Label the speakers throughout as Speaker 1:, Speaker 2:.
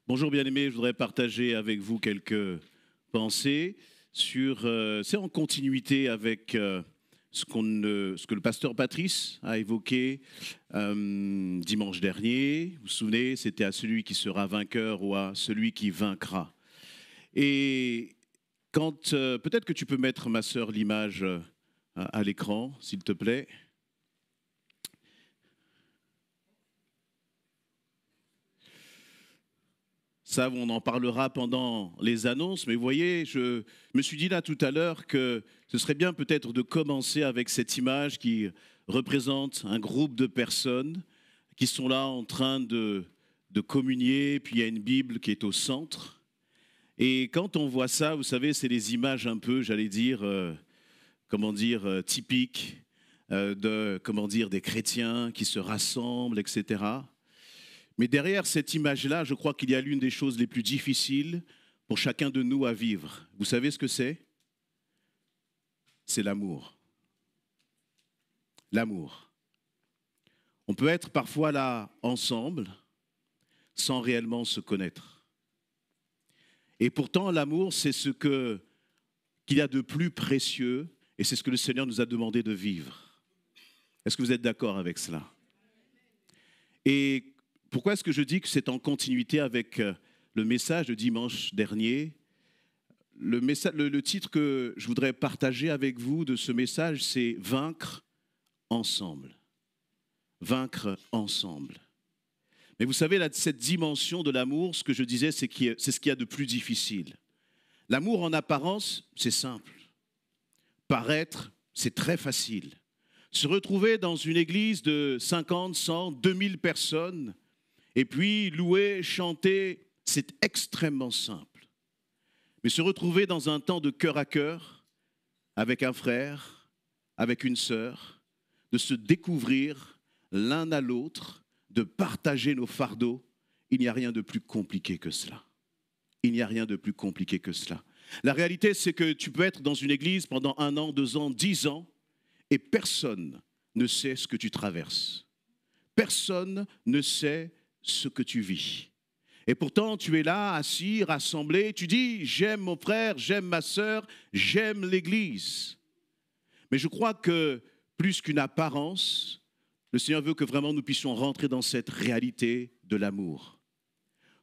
Speaker 1: Bonjour bien-aimés, je voudrais partager avec vous quelques pensées sur, c'est en continuité avec ce que le pasteur Patrice a évoqué dimanche dernier. Vous vous souvenez, c'était à celui qui sera vainqueur ou à celui qui vaincra. Et quand, peut-être que tu peux mettre, ma sœur, l'image à l'écran, s'il te plaît. Ça, on en parlera pendant les annonces, mais vous voyez, je me suis dit là tout à l'heure que ce serait bien peut-être de commencer avec cette image qui représente un groupe de personnes qui sont là en train de communier, puis il y a une Bible qui est au centre. Et quand on voit ça, vous savez, c'est les images un peu, j'allais dire, typiques des chrétiens qui se rassemblent, etc. Mais derrière cette image-là, je crois qu'il y a l'une des choses les plus difficiles pour chacun de nous à vivre. Vous savez ce que c'est? C'est l'amour. L'amour. On peut être parfois là ensemble sans réellement se connaître. Et pourtant, l'amour, c'est ce qu'il y a de plus précieux et c'est ce que le Seigneur nous a demandé de vivre. Est-ce que vous êtes d'accord avec cela? Et pourquoi est-ce que je dis que c'est en continuité avec le message de dimanche dernier? Le titre que je voudrais partager avec vous de ce message, c'est « Vaincre ensemble ». Vaincre ensemble. Mais vous savez, là, cette dimension de l'amour, ce que je disais, c'est ce qu'il y a de plus difficile. L'amour en apparence, c'est simple. Paraître, c'est très facile. Se retrouver dans une église de 50, 100, 2000 personnes, et puis louer, chanter, c'est extrêmement simple. Mais se retrouver dans un temps de cœur à cœur, avec un frère, avec une sœur, de se découvrir l'un à l'autre, de partager nos fardeaux, il n'y a rien de plus compliqué que cela. Il n'y a rien de plus compliqué que cela. La réalité, c'est que tu peux être dans une église pendant 1 an, 2 ans, 10 ans, et personne ne sait ce que tu traverses. Personne ne sait ce que tu vis. Et pourtant, tu es là, assis, rassemblé, tu dis, j'aime mon frère, j'aime ma sœur, j'aime l'Église. Mais je crois que plus qu'une apparence, le Seigneur veut que vraiment nous puissions rentrer dans cette réalité de l'amour.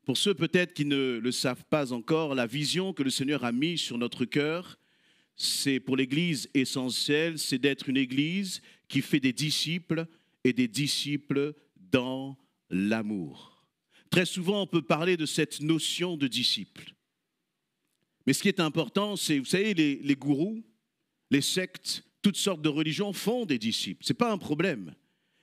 Speaker 1: Pour ceux peut-être qui ne le savent pas encore, la vision que le Seigneur a mise sur notre cœur, c'est pour l'Église essentielle, c'est d'être une Église qui fait des disciples et des disciples dans l'amour. Très souvent, on peut parler de cette notion de disciple. Mais ce qui est important, c'est, vous savez, les gourous, les sectes, toutes sortes de religions font des disciples. Ce n'est pas un problème.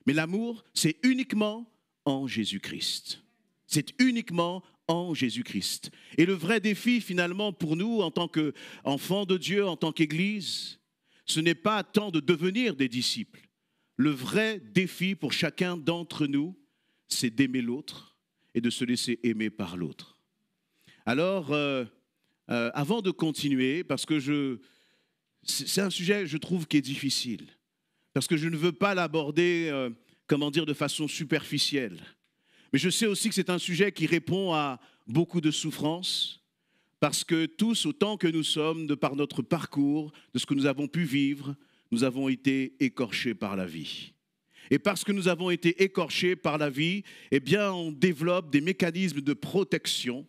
Speaker 1: Mais l'amour, c'est uniquement en Jésus-Christ. C'est uniquement en Jésus-Christ. Et le vrai défi, finalement, pour nous, en tant qu'enfants de Dieu, en tant qu'Église, ce n'est pas tant de devenir des disciples. Le vrai défi pour chacun d'entre nous, c'est d'aimer l'autre et de se laisser aimer par l'autre. Alors, avant de continuer, parce que c'est un sujet, je trouve, qui est difficile, parce que je ne veux pas l'aborder, de façon superficielle. Mais je sais aussi que c'est un sujet qui répond à beaucoup de souffrances, parce que tous, autant que nous sommes, de par notre parcours, de ce que nous avons pu vivre, nous avons été écorchés par la vie. Et parce que nous avons été écorchés par la vie, eh bien, on développe des mécanismes de protection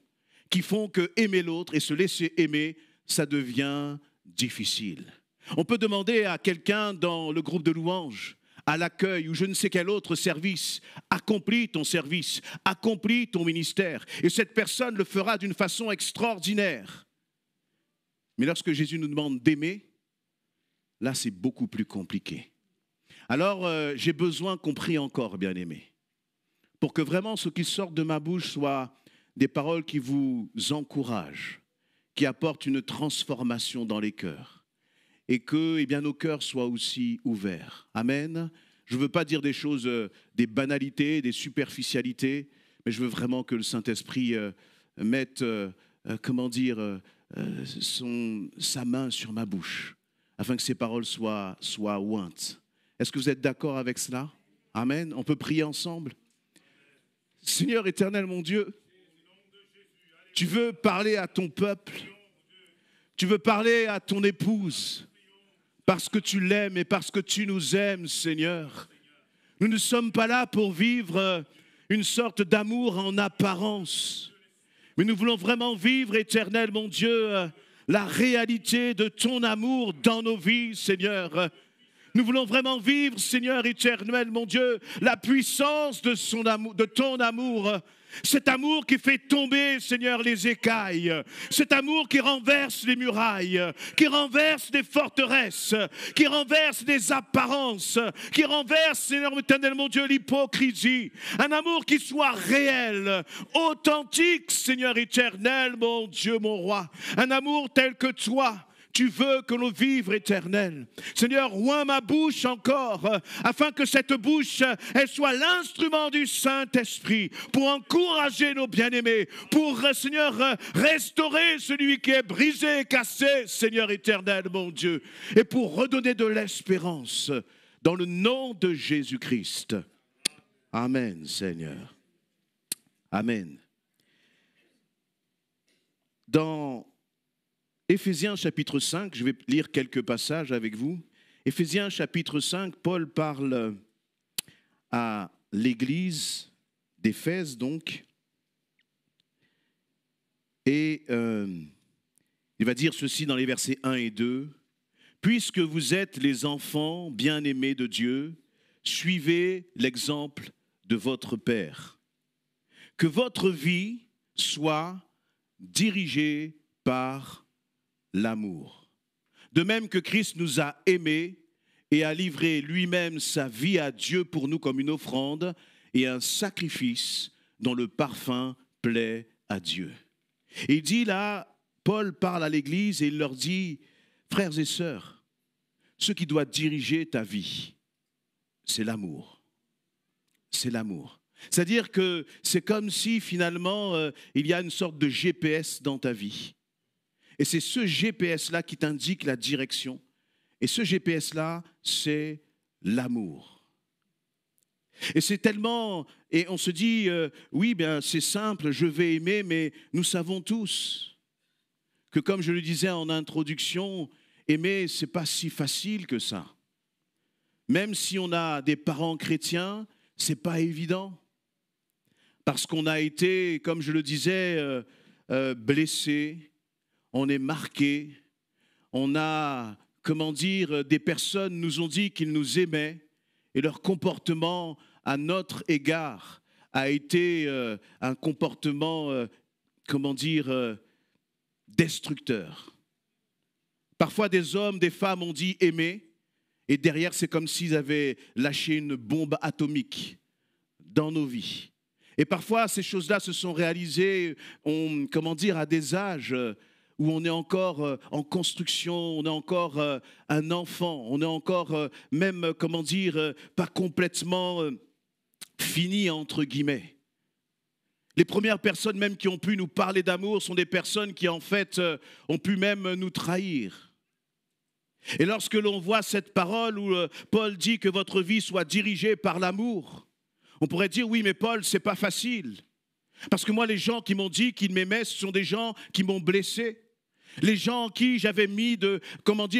Speaker 1: qui font que aimer l'autre et se laisser aimer, ça devient difficile. On peut demander à quelqu'un dans le groupe de louanges, à l'accueil ou je ne sais quel autre service, accomplis ton service, accomplis ton ministère. Et cette personne le fera d'une façon extraordinaire. Mais lorsque Jésus nous demande d'aimer, là c'est beaucoup plus compliqué. Alors j'ai besoin qu'on prie encore, bien-aimés, pour que vraiment ce qui sort de ma bouche soit des paroles qui vous encouragent, qui apportent une transformation dans les cœurs. Et que nos cœurs soient aussi ouverts. Amen. Je ne veux pas dire des choses, des banalités, des superficialités, mais je veux vraiment que le Saint-Esprit mette, sa main sur ma bouche, afin que ces paroles soient ointes. Est-ce que vous êtes d'accord avec cela? Amen. On peut prier ensemble. Seigneur éternel, mon Dieu, Tu veux parler à ton peuple. Tu veux parler à ton épouse. Parce que tu l'aimes et parce que tu nous aimes, Seigneur. Nous ne sommes pas là pour vivre une sorte d'amour en apparence. Mais nous voulons vraiment vivre, Éternel, mon Dieu, la réalité de ton amour dans nos vies, Seigneur. Nous voulons vraiment vivre, Seigneur éternel, mon Dieu, la puissance de ton amour. Cet amour qui fait tomber, Seigneur, les écailles. Cet amour qui renverse les murailles, qui renverse les forteresses, qui renverse les apparences, qui renverse, Seigneur éternel, mon Dieu, l'hypocrisie. Un amour qui soit réel, authentique, Seigneur éternel, mon Dieu, mon roi. Un amour tel que toi. Tu veux que l'on vive éternel. Seigneur, oins ma bouche encore, afin que cette bouche, elle soit l'instrument du Saint-Esprit pour encourager nos bien-aimés, pour, Seigneur, restaurer celui qui est brisé, cassé, Seigneur éternel, mon Dieu, et pour redonner de l'espérance dans le nom de Jésus-Christ. Amen, Seigneur. Amen. Dans Éphésiens chapitre 5, je vais lire quelques passages avec vous. Éphésiens chapitre 5, Paul parle à l'église d'Éphèse donc. Et il va dire ceci dans les versets 1 et 2. « Puisque vous êtes les enfants bien-aimés de Dieu, suivez l'exemple de votre Père. Que votre vie soit dirigée par l'amour. De même que Christ nous a aimés et a livré lui-même sa vie à Dieu pour nous comme une offrande et un sacrifice dont le parfum plaît à Dieu. » Et il dit là, Paul parle à l'église et il leur dit, frères et sœurs, ce qui doit diriger ta vie, c'est l'amour. C'est l'amour. C'est-à-dire que c'est comme si finalement il y a une sorte de GPS dans ta vie. Et c'est ce GPS-là qui t'indique la direction. Et ce GPS-là, c'est l'amour. Et c'est tellement... Et on se dit, oui, bien, c'est simple, je vais aimer, mais nous savons tous que, comme je le disais en introduction, aimer, ce n'est pas si facile que ça. Même si on a des parents chrétiens, ce n'est pas évident. Parce qu'on a été, comme je le disais, blessés. On est marqué, on a, comment dire, des personnes nous ont dit qu'ils nous aimaient et leur comportement à notre égard a été un comportement, comment dire, destructeur. Parfois des hommes, des femmes ont dit aimer et derrière c'est comme s'ils avaient lâché une bombe atomique dans nos vies. Et parfois ces choses-là se sont réalisées, comment dire, à des âges où on est encore en construction, on est encore un enfant, on est encore même, comment dire, pas complètement fini, entre guillemets. Les premières personnes même qui ont pu nous parler d'amour sont des personnes qui, en fait, ont pu même nous trahir. Et lorsque l'on voit cette parole où Paul dit que votre vie soit dirigée par l'amour, on pourrait dire, oui, mais Paul, c'est pas facile. Parce que moi, les gens qui m'ont dit qu'ils m'aimaient, ce sont des gens qui m'ont blessé. Les gens en qui j'avais mis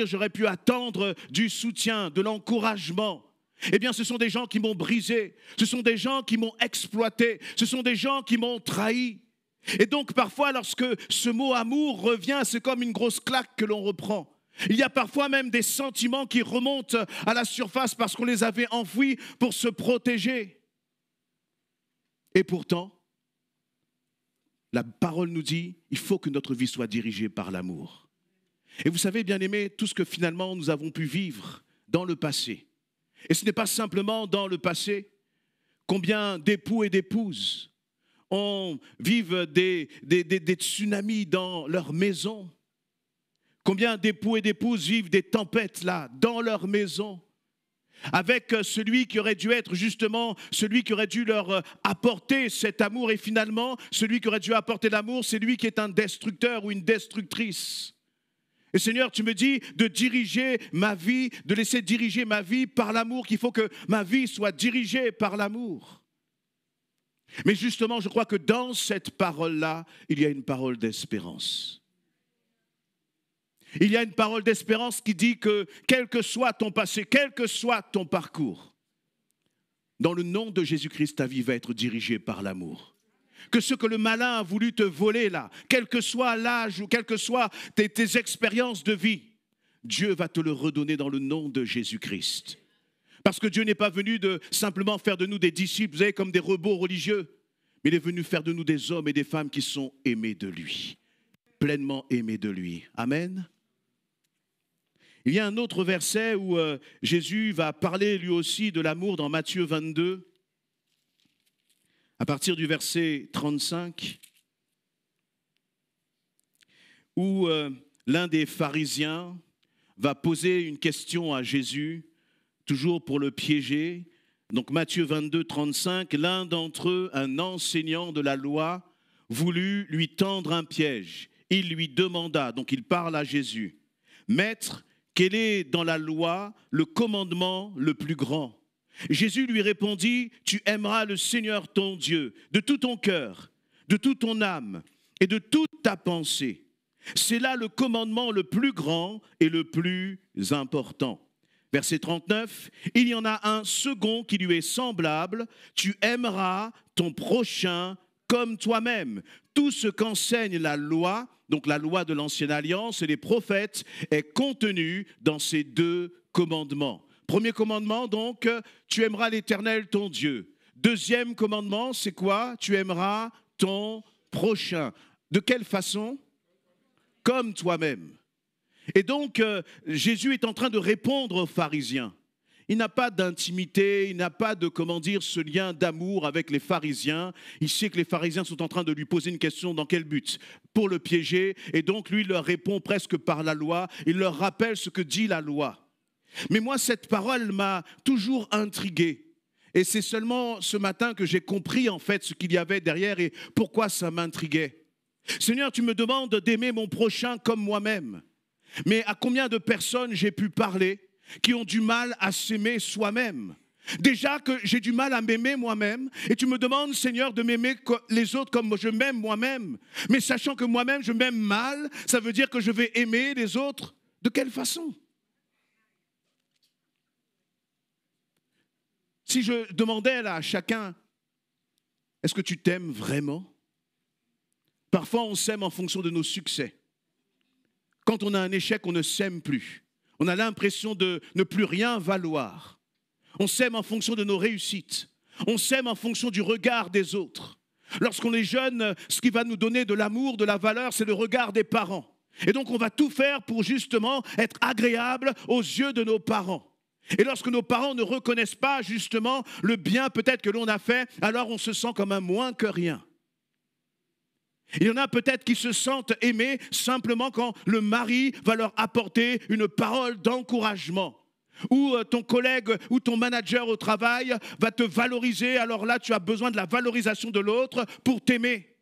Speaker 1: j'aurais pu attendre du soutien, de l'encouragement. Eh bien, ce sont des gens qui m'ont brisé, ce sont des gens qui m'ont exploité, ce sont des gens qui m'ont trahi. Et donc, parfois, lorsque ce mot amour revient, c'est comme une grosse claque que l'on reprend. Il y a parfois même des sentiments qui remontent à la surface parce qu'on les avait enfouis pour se protéger. Et pourtant, la parole nous dit, il faut que notre vie soit dirigée par l'amour. Et vous savez, bien-aimés, tout ce que finalement nous avons pu vivre dans le passé, et ce n'est pas simplement dans le passé, combien d'époux et d'épouses vivent des tsunamis dans leur maison, combien d'époux et d'épouses vivent des tempêtes là, dans leur maison, avec celui qui aurait dû être justement celui qui aurait dû leur apporter cet amour. Et finalement, celui qui aurait dû apporter l'amour, c'est lui qui est un destructeur ou une destructrice. Et Seigneur, tu me dis de diriger ma vie, de laisser diriger ma vie par l'amour, qu'il faut que ma vie soit dirigée par l'amour. Mais justement, je crois que dans cette parole-là, il y a une parole d'espérance. Il y a une parole d'espérance qui dit que quel que soit ton passé, quel que soit ton parcours, dans le nom de Jésus-Christ, ta vie va être dirigée par l'amour. Que ce que le malin a voulu te voler là, quel que soit l'âge ou quelles que soient tes expériences de vie, Dieu va te le redonner dans le nom de Jésus-Christ. Parce que Dieu n'est pas venu de simplement faire de nous des disciples, vous savez, comme des robots religieux, mais il est venu faire de nous des hommes et des femmes qui sont aimés de lui, pleinement aimés de lui. Amen. Il y a un autre verset où Jésus va parler lui aussi de l'amour dans Matthieu 22, à partir du verset 35, où l'un des pharisiens va poser une question à Jésus, toujours pour le piéger. Donc Matthieu 22, 35, l'un d'entre eux, un enseignant de la loi, voulut lui tendre un piège. Il lui demanda, donc il parle à Jésus, « Maître, quel est dans la loi le commandement le plus grand ?» Jésus lui répondit, « Tu aimeras le Seigneur ton Dieu de tout ton cœur, de toute ton âme et de toute ta pensée. C'est là le commandement le plus grand et le plus important. » Verset 39, « Il y en a un second qui lui est semblable, tu aimeras ton prochain comme toi-même. Tout ce qu'enseigne la loi, donc la loi de l'ancienne alliance et les prophètes, est contenu dans ces deux commandements. » Premier commandement, donc, tu aimeras l'Éternel ton Dieu. Deuxième commandement, c'est quoi? Tu aimeras ton prochain. De quelle façon? Comme toi-même. Et donc, Jésus est en train de répondre aux pharisiens. Il n'a pas d'intimité, il n'a pas de, ce lien d'amour avec les pharisiens. Il sait que les pharisiens sont en train de lui poser une question, dans quel but? Pour le piéger. Et donc, lui, il leur répond presque par la loi. Il leur rappelle ce que dit la loi. Mais moi, cette parole m'a toujours intrigué. Et c'est seulement ce matin que j'ai compris, en fait, ce qu'il y avait derrière et pourquoi ça m'intriguait. Seigneur, tu me demandes d'aimer mon prochain comme moi-même. Mais à combien de personnes j'ai pu parler qui ont du mal à s'aimer soi-même? Déjà que j'ai du mal à m'aimer moi-même, et tu me demandes, Seigneur, de m'aimer les autres comme je m'aime moi-même. Mais sachant que moi-même, je m'aime mal, ça veut dire que je vais aimer les autres de quelle façon? Si je demandais là à chacun, est-ce que tu t'aimes vraiment? Parfois, on s'aime en fonction de nos succès. Quand on a un échec, on ne s'aime plus. On a l'impression de ne plus rien valoir. On s'aime en fonction de nos réussites. On s'aime en fonction du regard des autres. Lorsqu'on est jeune, ce qui va nous donner de l'amour, de la valeur, c'est le regard des parents. Et donc, on va tout faire pour justement être agréable aux yeux de nos parents. Et lorsque nos parents ne reconnaissent pas justement le bien peut-être que l'on a fait, alors on se sent comme un moins que rien. Il y en a peut-être qui se sentent aimés simplement quand le mari va leur apporter une parole d'encouragement. Ou ton collègue ou ton manager au travail va te valoriser, alors là tu as besoin de la valorisation de l'autre pour t'aimer.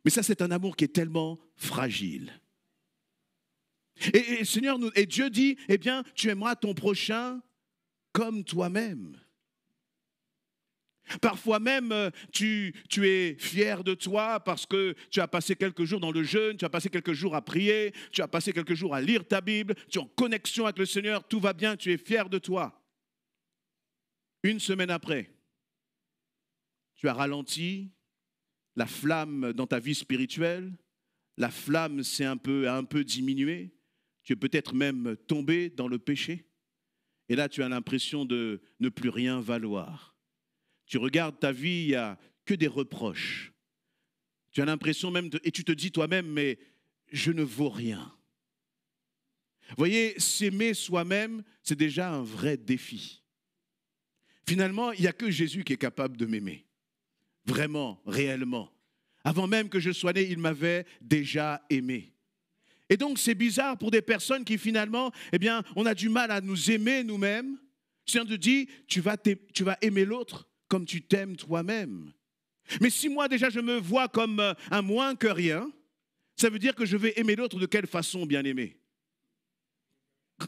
Speaker 1: Mais ça c'est un amour qui est tellement fragile. Et Seigneur, et Dieu dit, eh bien, tu aimeras ton prochain comme toi-même. Parfois même, tu es fier de toi parce que tu as passé quelques jours dans le jeûne, tu as passé quelques jours à prier, tu as passé quelques jours à lire ta Bible, tu es en connexion avec le Seigneur, tout va bien, tu es fier de toi. Une semaine après, tu as ralenti, la flamme dans ta vie spirituelle, la flamme a un peu diminué. Tu es peut-être même tombé dans le péché. Et là, tu as l'impression de ne plus rien valoir. Tu regardes ta vie, il n'y a que des reproches. Tu as l'impression même, et tu te dis toi-même, mais je ne vaux rien. Vous voyez, s'aimer soi-même, c'est déjà un vrai défi. Finalement, il n'y a que Jésus qui est capable de m'aimer. Vraiment, réellement. Avant même que je sois né, il m'avait déjà aimé. Et donc, c'est bizarre pour des personnes qui finalement, eh bien, on a du mal à nous aimer nous-mêmes. C'est-à-dire de dire, tu vas aimer l'autre comme tu t'aimes toi-même. Mais si moi déjà je me vois comme un moins que rien, ça veut dire que je vais aimer l'autre de quelle façon, bien-aimé?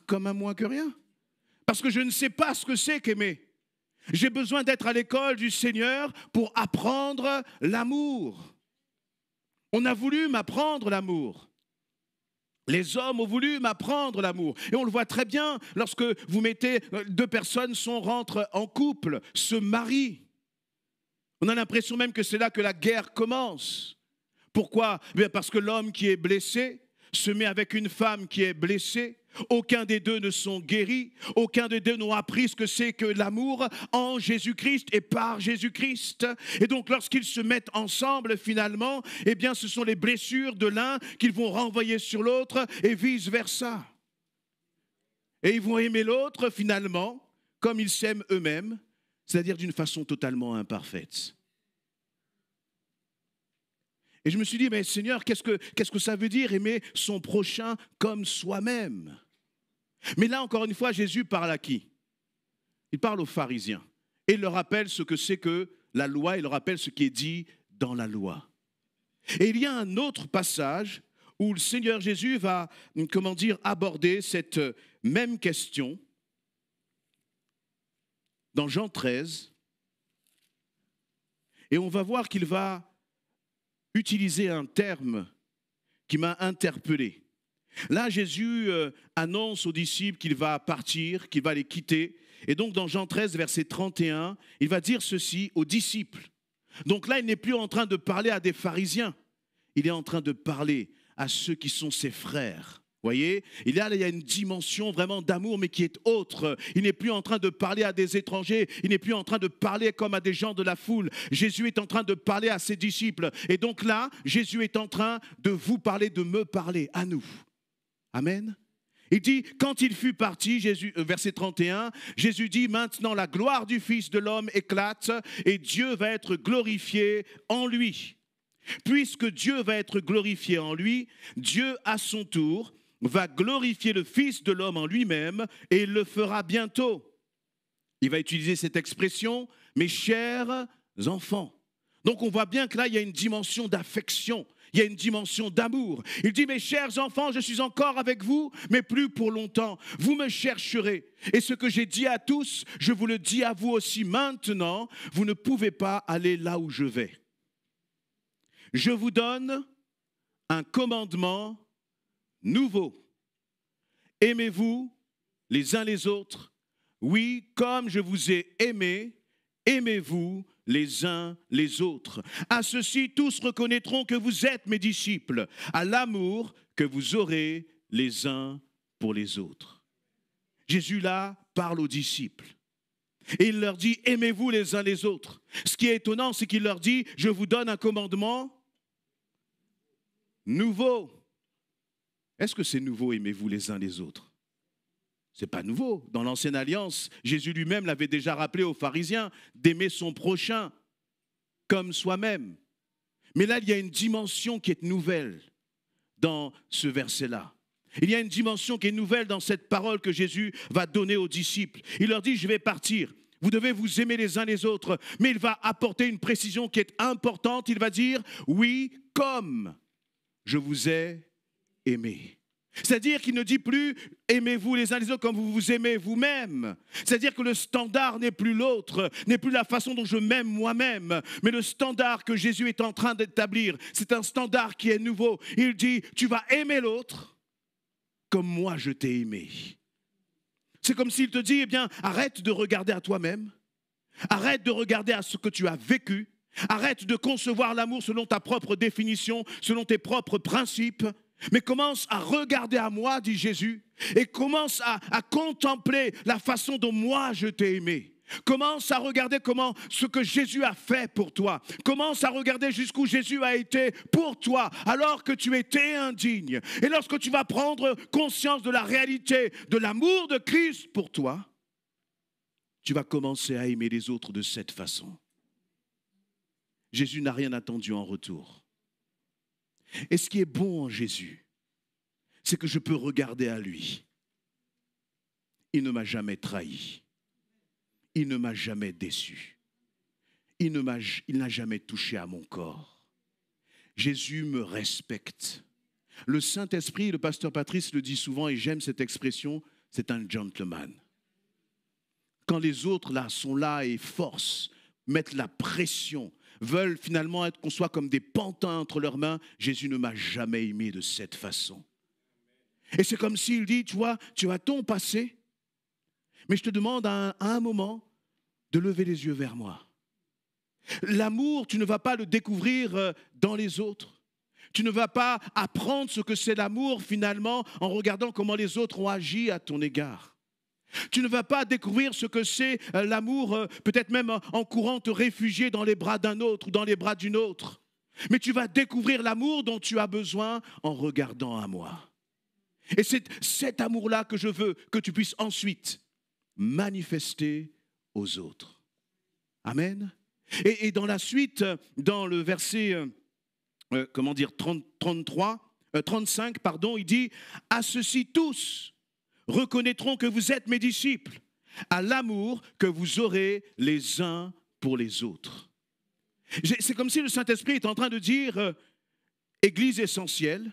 Speaker 1: Comme un moins que rien. Parce que je ne sais pas ce que c'est qu'aimer. J'ai besoin d'être à l'école du Seigneur pour apprendre l'amour. On a voulu m'apprendre l'amour. Les hommes ont voulu m'apprendre l'amour. Et on le voit très bien lorsque vous mettez deux personnes rentrent en couple, se marient. On a l'impression même que c'est là que la guerre commence. Pourquoi? Bien parce que l'homme qui est blessé se met avec une femme qui est blessée. Aucun des deux ne sont guéris. Aucun des deux n'ont appris ce que c'est que l'amour en Jésus-Christ et par Jésus-Christ. Et donc lorsqu'ils se mettent ensemble finalement, eh bien ce sont les blessures de l'un qu'ils vont renvoyer sur l'autre et vice-versa. Et ils vont aimer l'autre finalement comme ils s'aiment eux-mêmes, c'est-à-dire d'une façon totalement imparfaite. Et je me suis dit, mais Seigneur, qu'est-ce que ça veut dire aimer son prochain comme soi-même? Mais là, encore une fois, Jésus parle à qui? Il parle aux pharisiens. Et il leur rappelle ce que c'est que la loi, il leur rappelle ce qui est dit dans la loi. Et il y a un autre passage où le Seigneur Jésus va, aborder cette même question dans Jean 13. Et on va voir qu'il va utiliser un terme qui m'a interpellé. Là, Jésus annonce aux disciples qu'il va partir, qu'il va les quitter. Et donc, dans Jean 13, verset 31, il va dire ceci aux disciples. Donc là, il n'est plus en train de parler à des pharisiens. Il est en train de parler à ceux qui sont ses frères. Vous voyez, il y a une dimension vraiment d'amour, mais qui est autre. Il n'est plus en train de parler à des étrangers. Il n'est plus en train de parler comme à des gens de la foule. Jésus est en train de parler à ses disciples. Et donc là, Jésus est en train de vous parler, de me parler à nous. Amen. Il dit, quand il fut parti, Jésus, verset 31, Jésus dit, maintenant la gloire du Fils de l'homme éclate et Dieu va être glorifié en lui. Puisque Dieu va être glorifié en lui, Dieu à son tour va glorifier le Fils de l'homme en lui-même et il le fera bientôt. Il va utiliser cette expression, mes chers enfants. Donc on voit bien que là, il y a une dimension d'affection, il y a une dimension d'amour. Il dit, mes chers enfants, je suis encore avec vous, mais plus pour longtemps. Vous me chercherez. Et ce que j'ai dit à tous, je vous le dis à vous aussi maintenant, vous ne pouvez pas aller là où je vais. Je vous donne un commandement nouveau. Aimez-vous les uns les autres. Oui, comme je vous ai aimés, aimez-vous les uns les autres. À ceci, tous reconnaîtront que vous êtes mes disciples, à l'amour que vous aurez les uns pour les autres. Jésus là parle aux disciples. Et il leur dit, aimez-vous les uns les autres. Ce qui est étonnant, c'est qu'il leur dit, je vous donne un commandement nouveau. Est-ce que c'est nouveau, aimez-vous les uns les autres? Ce n'est pas nouveau. Dans l'Ancienne Alliance, Jésus lui-même l'avait déjà rappelé aux pharisiens d'aimer son prochain comme soi-même. Mais là, il y a une dimension qui est nouvelle dans ce verset-là. Il y a une dimension qui est nouvelle dans cette parole que Jésus va donner aux disciples. Il leur dit, je vais partir. Vous devez vous aimer les uns les autres. Mais il va apporter une précision qui est importante. Il va dire, oui, comme je vous ai aimé. C'est-à-dire qu'il ne dit plus aimez-vous les uns les autres comme vous vous aimez vous-même. C'est-à-dire que le standard n'est plus l'autre, n'est plus la façon dont je m'aime moi-même, mais le standard que Jésus est en train d'établir, c'est un standard qui est nouveau. Il dit tu vas aimer l'autre comme moi je t'ai aimé. C'est comme s'il te dit eh bien arrête de regarder à toi-même, arrête de regarder à ce que tu as vécu, arrête de concevoir l'amour selon ta propre définition, selon tes propres principes. Mais commence à regarder à moi, dit Jésus, et commence à contempler la façon dont moi je t'ai aimé. Commence à regarder ce que Jésus a fait pour toi. Commence à regarder jusqu'où Jésus a été pour toi alors que tu étais indigne. Et lorsque tu vas prendre conscience de la réalité de l'amour de Christ pour toi, tu vas commencer à aimer les autres de cette façon. Jésus n'a rien attendu en retour. Et ce qui est bon en Jésus, c'est que je peux regarder à lui. Il ne m'a jamais trahi. Il ne m'a jamais déçu. Il n'a jamais touché à mon corps. Jésus me respecte. Le Saint-Esprit, le pasteur Patrice le dit souvent, et j'aime cette expression, c'est un gentleman. quand les autres là sont là et forcent, mettent la pression, veulent finalement qu'on soit comme des pantins entre leurs mains, Jésus ne m'a jamais aimé de cette façon. Et c'est comme s'il dit, tu vois, tu as ton passé, mais je te demande à un moment de lever les yeux vers moi. L'amour, tu ne vas pas le découvrir dans les autres. Tu ne vas pas apprendre ce que c'est l'amour finalement en regardant comment les autres ont agi à ton égard. Tu ne vas pas découvrir ce que c'est l'amour, peut-être même en courant te réfugier dans les bras d'un autre ou dans les bras d'une autre. Mais tu vas découvrir l'amour dont tu as besoin en regardant à moi. Et c'est cet amour-là que je veux que tu puisses ensuite manifester aux autres. Amen. Et dans la suite, dans le verset 35, il dit « À ceux-ci tous reconnaîtront que vous êtes mes disciples, à l'amour que vous aurez les uns pour les autres. » C'est comme si le Saint-Esprit est en train de dire « Église essentielle,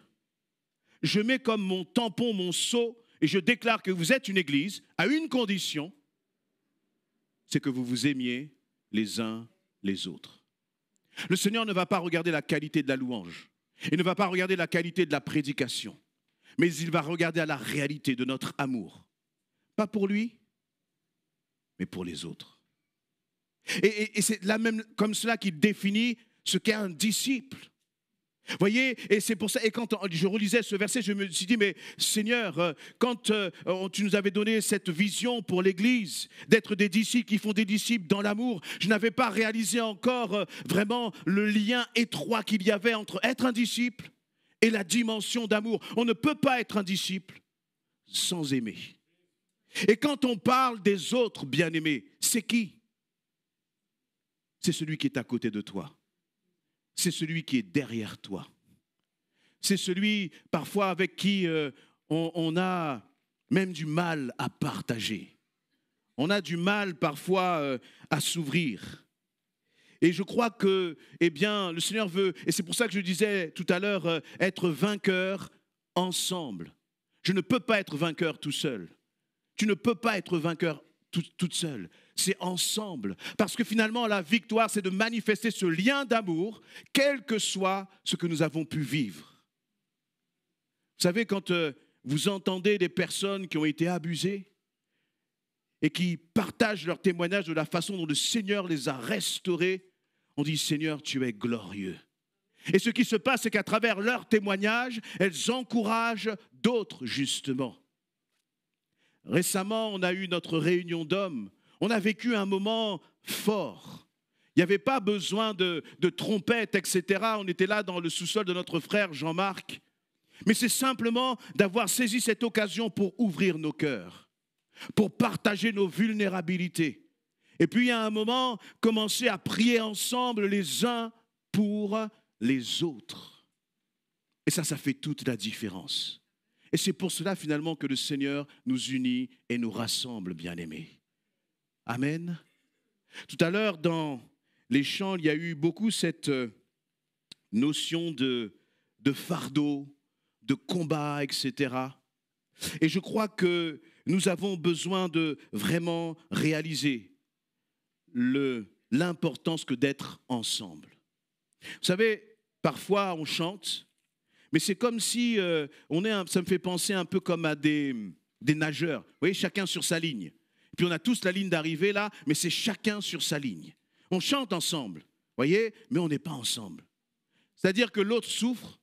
Speaker 1: je mets comme mon tampon, mon sceau, et je déclare que vous êtes une église à une condition, c'est que vous vous aimiez les uns les autres. » Le Seigneur ne va pas regarder la qualité de la louange. Il ne va pas regarder la qualité de la prédication. Mais il va regarder à la réalité de notre amour. Pas pour lui, mais pour les autres. Et c'est là même comme cela qu'il définit ce qu'est un disciple. Vous voyez, et c'est pour ça, et quand je relisais ce verset, je me suis dit, mais Seigneur, quand tu nous avais donné cette vision pour l'Église, d'être des disciples qui font des disciples dans l'amour, je n'avais pas réalisé encore vraiment le lien étroit qu'il y avait entre être un disciple et la dimension d'amour. On ne peut pas être un disciple sans aimer. Et quand on parle des autres bien-aimés, c'est qui? C'est celui qui est à côté de toi. C'est celui qui est derrière toi. C'est celui parfois avec qui on a même du mal à partager. On a du mal parfois à s'ouvrir. Et je crois que, eh bien, le Seigneur veut, et c'est pour ça que je disais tout à l'heure, être vainqueur ensemble. Je ne peux pas être vainqueur tout seul. Tu ne peux pas être vainqueur toute seule. C'est ensemble. Parce que finalement, la victoire, c'est de manifester ce lien d'amour, quel que soit ce que nous avons pu vivre. Vous savez, quand vous entendez des personnes qui ont été abusées et qui partagent leur témoignage de la façon dont le Seigneur les a restaurées, on dit, Seigneur, tu es glorieux. Et ce qui se passe, c'est qu'à travers leur témoignage, elles encouragent d'autres, justement. Récemment, on a eu notre réunion d'hommes. On a vécu un moment fort. Il n'y avait pas besoin de trompettes, etc. On était là dans le sous-sol de notre frère Jean-Marc. Mais c'est simplement d'avoir saisi cette occasion pour ouvrir nos cœurs, pour partager nos vulnérabilités. Et puis, à un moment, commencer à prier ensemble les uns pour les autres. Et ça fait toute la différence. Et c'est pour cela, finalement, que le Seigneur nous unit et nous rassemble, bien-aimés. Amen. Tout à l'heure, dans les chants, il y a eu beaucoup cette notion de fardeau, de combat, etc. Et je crois que nous avons besoin de vraiment réaliser l'importance que d'être ensemble. Vous savez, parfois on chante, mais c'est comme si ça me fait penser un peu comme à des nageurs. Vous voyez, chacun sur sa ligne. Et puis on a tous la ligne d'arrivée là, mais c'est chacun sur sa ligne. On chante ensemble, vous voyez, mais on n'est pas ensemble. C'est-à-dire que l'autre souffre,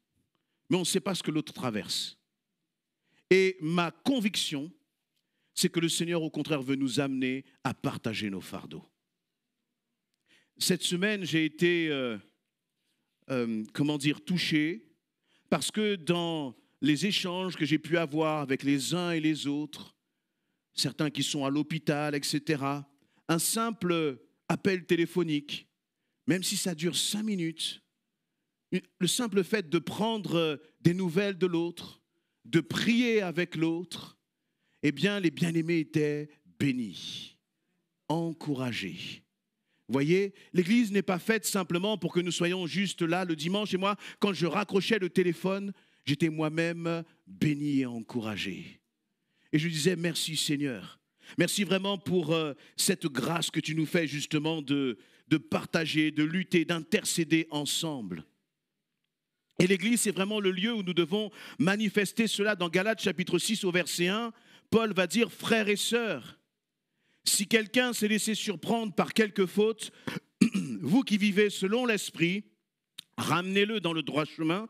Speaker 1: mais on ne sait pas ce que l'autre traverse. Et ma conviction, c'est que le Seigneur, au contraire, veut nous amener à partager nos fardeaux. Cette semaine, j'ai été, touché, parce que dans les échanges que j'ai pu avoir avec les uns et les autres, certains qui sont à l'hôpital, etc., un simple appel téléphonique, même si ça dure 5 minutes, le simple fait de prendre des nouvelles de l'autre, de prier avec l'autre, eh bien, les bien-aimés étaient bénis, encouragés. Vous voyez, l'Église n'est pas faite simplement pour que nous soyons juste là le dimanche. Et moi, quand je raccrochais le téléphone, j'étais moi-même béni et encouragé. Et je disais, merci Seigneur. Merci vraiment pour cette grâce que tu nous fais justement de partager, de lutter, d'intercéder ensemble. Et l'Église, c'est vraiment le lieu où nous devons manifester cela. Dans Galates chapitre 6 au verset 1, Paul va dire « Frères et sœurs, si quelqu'un s'est laissé surprendre par quelque faute, vous qui vivez selon l'esprit, ramenez-le dans le droit chemin,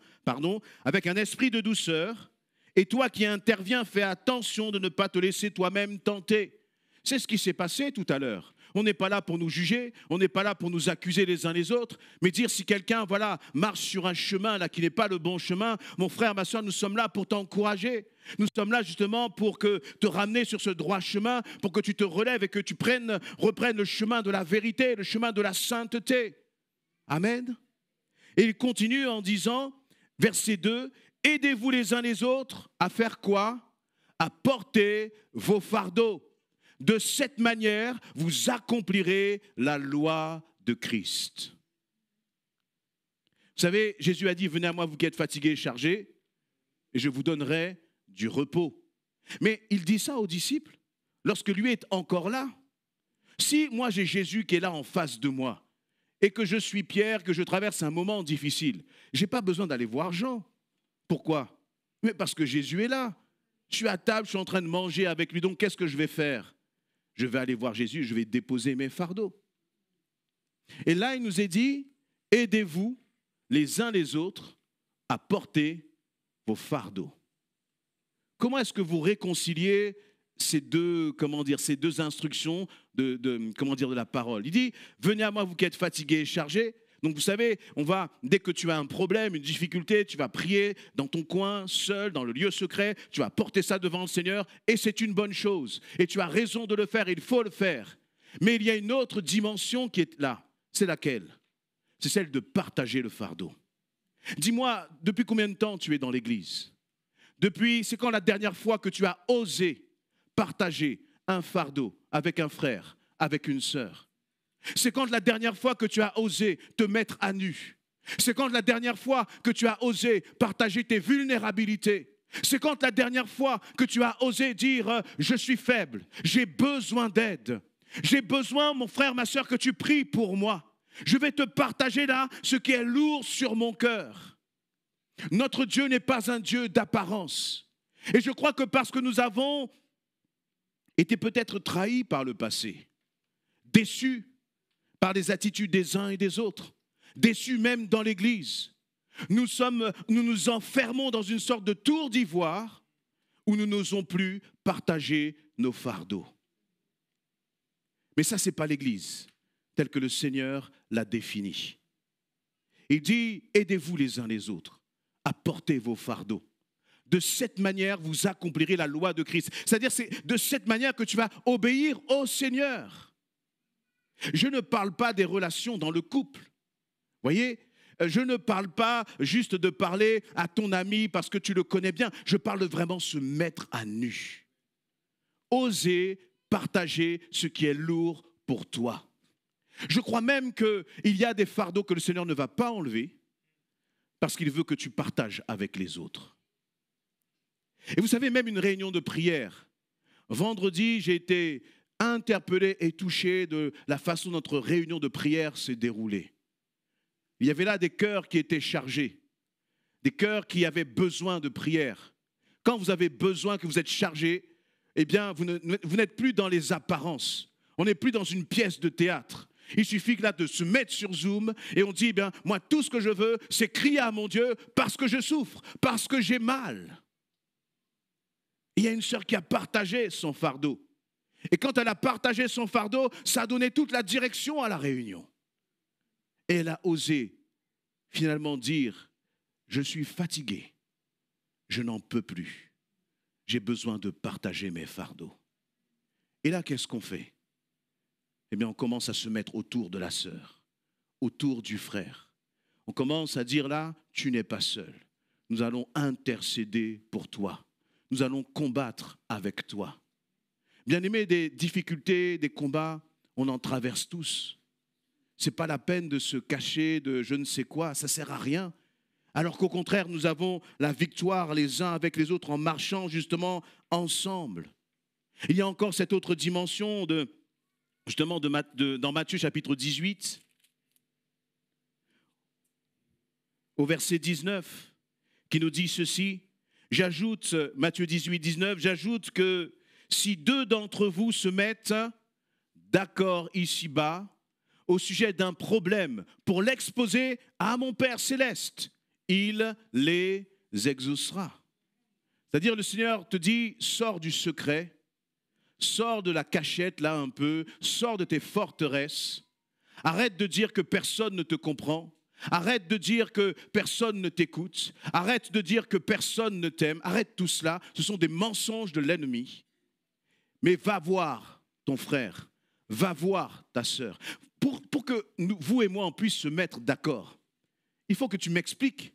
Speaker 1: avec un esprit de douceur. Et toi qui interviens, fais attention de ne pas te laisser toi-même tenter. » C'est ce qui s'est passé tout à l'heure. On n'est pas là pour nous juger, on n'est pas là pour nous accuser les uns les autres, mais dire si quelqu'un marche sur un chemin là qui n'est pas le bon chemin, mon frère, ma soeur, nous sommes là pour t'encourager. Nous sommes là justement pour te ramener sur ce droit chemin, pour que tu te relèves et que tu reprennes le chemin de la vérité, le chemin de la sainteté. Amen. Et il continue en disant, verset 2, « Aidez-vous les uns les autres à faire quoi? À porter vos fardeaux. De cette manière, vous accomplirez la loi de Christ. » Vous savez, Jésus a dit, « Venez à moi, vous qui êtes fatigués et chargés, et je vous donnerai du repos. » Mais il dit ça aux disciples lorsque lui est encore là. Si moi j'ai Jésus qui est là en face de moi, et que je suis Pierre, que je traverse un moment difficile, je n'ai pas besoin d'aller voir Jean. Pourquoi? Mais parce que Jésus est là. Je suis à table, je suis en train de manger avec lui, donc qu'est-ce que je vais faire? Je vais aller voir Jésus, je vais déposer mes fardeaux. Et là, il nous est dit, aidez-vous les uns les autres à porter vos fardeaux. Comment est-ce que vous réconciliez ces deux instructions de la parole? Il dit, venez à moi vous qui êtes fatigués et chargés. Donc vous savez, dès que tu as un problème, une difficulté, tu vas prier dans ton coin, seul, dans le lieu secret, tu vas porter ça devant le Seigneur et c'est une bonne chose. Et tu as raison de le faire, il faut le faire. Mais il y a une autre dimension qui est là. C'est laquelle? C'est celle de partager le fardeau. Dis-moi, depuis combien de temps tu es dans l'église? C'est quand la dernière fois que tu as osé partager un fardeau avec un frère, avec une sœur? C'est quand la dernière fois que tu as osé te mettre à nu? C'est quand la dernière fois que tu as osé partager tes vulnérabilités? C'est quand la dernière fois que tu as osé dire « je suis faible, j'ai besoin d'aide, j'ai besoin, mon frère, ma sœur, que tu pries pour moi. Je vais te partager là ce qui est lourd sur mon cœur. » Notre Dieu n'est pas un Dieu d'apparence. Et je crois que parce que nous avons été peut-être trahis par le passé, déçus par les attitudes des uns et des autres, déçus même dans l'Église, nous nous enfermons dans une sorte de tour d'ivoire où nous n'osons plus partager nos fardeaux. Mais ça, ce n'est pas l'Église telle que le Seigneur l'a définie. Il dit, aidez-vous les uns les autres à porter vos fardeaux. De cette manière, vous accomplirez la loi de Christ. C'est-à-dire, c'est de cette manière que tu vas obéir au Seigneur. Je ne parle pas des relations dans le couple. Voyez, je ne parle pas juste de parler à ton ami parce que tu le connais bien. Je parle de vraiment se mettre à nu. Oser partager ce qui est lourd pour toi. Je crois même qu'il y a des fardeaux que le Seigneur ne va pas enlever parce qu'il veut que tu partages avec les autres. Et vous savez, même une réunion de prière. Vendredi, j'ai été interpellé et touché de la façon dont notre réunion de prière s'est déroulée. Il y avait là des cœurs qui étaient chargés, des cœurs qui avaient besoin de prière. Quand vous avez besoin, que vous êtes chargé, eh bien, vous n'êtes plus dans les apparences. On n'est plus dans une pièce de théâtre. Il suffit là de se mettre sur Zoom et on dit, eh bien, moi, tout ce que je veux, c'est crier à mon Dieu parce que je souffre, parce que j'ai mal. Il y a une sœur qui a partagé son fardeau. Et quand elle a partagé son fardeau, ça a donné toute la direction à la réunion. Et elle a osé finalement dire, je suis fatigué, je n'en peux plus, j'ai besoin de partager mes fardeaux. Et là, qu'est-ce qu'on fait? Eh bien, on commence à se mettre autour de la sœur, autour du frère. On commence à dire là, tu n'es pas seul. Nous allons intercéder pour toi. Nous allons combattre avec toi. Bien-aimés, des difficultés, des combats, on en traverse tous. Ce n'est pas la peine de se cacher de je ne sais quoi, ça ne sert à rien. Alors qu'au contraire, nous avons la victoire les uns avec les autres en marchant justement ensemble. Il y a encore cette autre dimension dans Matthieu chapitre 18, au verset 19, qui nous dit ceci. J'ajoute, Matthieu 18, 19, j'ajoute que si deux d'entre vous se mettent d'accord ici-bas au sujet d'un problème pour l'exposer à mon Père céleste, il les exaucera. C'est-à-dire le Seigneur te dit, sors du secret, sors de la cachette là un peu, sors de tes forteresses, arrête de dire que personne ne te comprend, arrête de dire que personne ne t'écoute, arrête de dire que personne ne t'aime, arrête tout cela, ce sont des mensonges de l'ennemi. Mais va voir ton frère, va voir ta sœur. Pour que vous et moi on puisse se mettre d'accord, il faut que tu m'expliques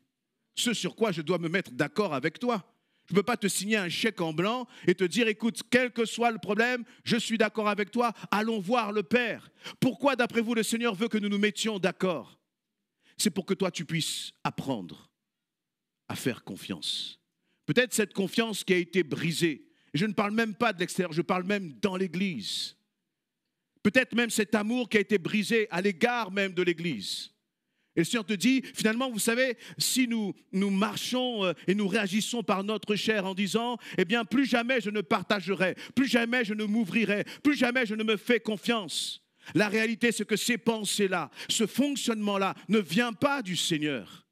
Speaker 1: ce sur quoi je dois me mettre d'accord avec toi. Je ne peux pas te signer un chèque en blanc et te dire, écoute, quel que soit le problème, je suis d'accord avec toi, allons voir le Père. Pourquoi, d'après vous, le Seigneur veut que nous nous mettions d'accord? C'est pour que toi, tu puisses apprendre à faire confiance. Peut-être cette confiance qui a été brisée. Et je ne parle même pas de l'extérieur, je parle même dans l'Église. Peut-être même cet amour qui a été brisé à l'égard même de l'Église. Et le Seigneur te dit, finalement, vous savez, si nous marchons et nous réagissons par notre chair en disant, eh bien, plus jamais je ne partagerai, plus jamais je ne m'ouvrirai, plus jamais je ne me fais confiance. La réalité, c'est que ces pensées-là, ce fonctionnement-là ne vient pas du Seigneur.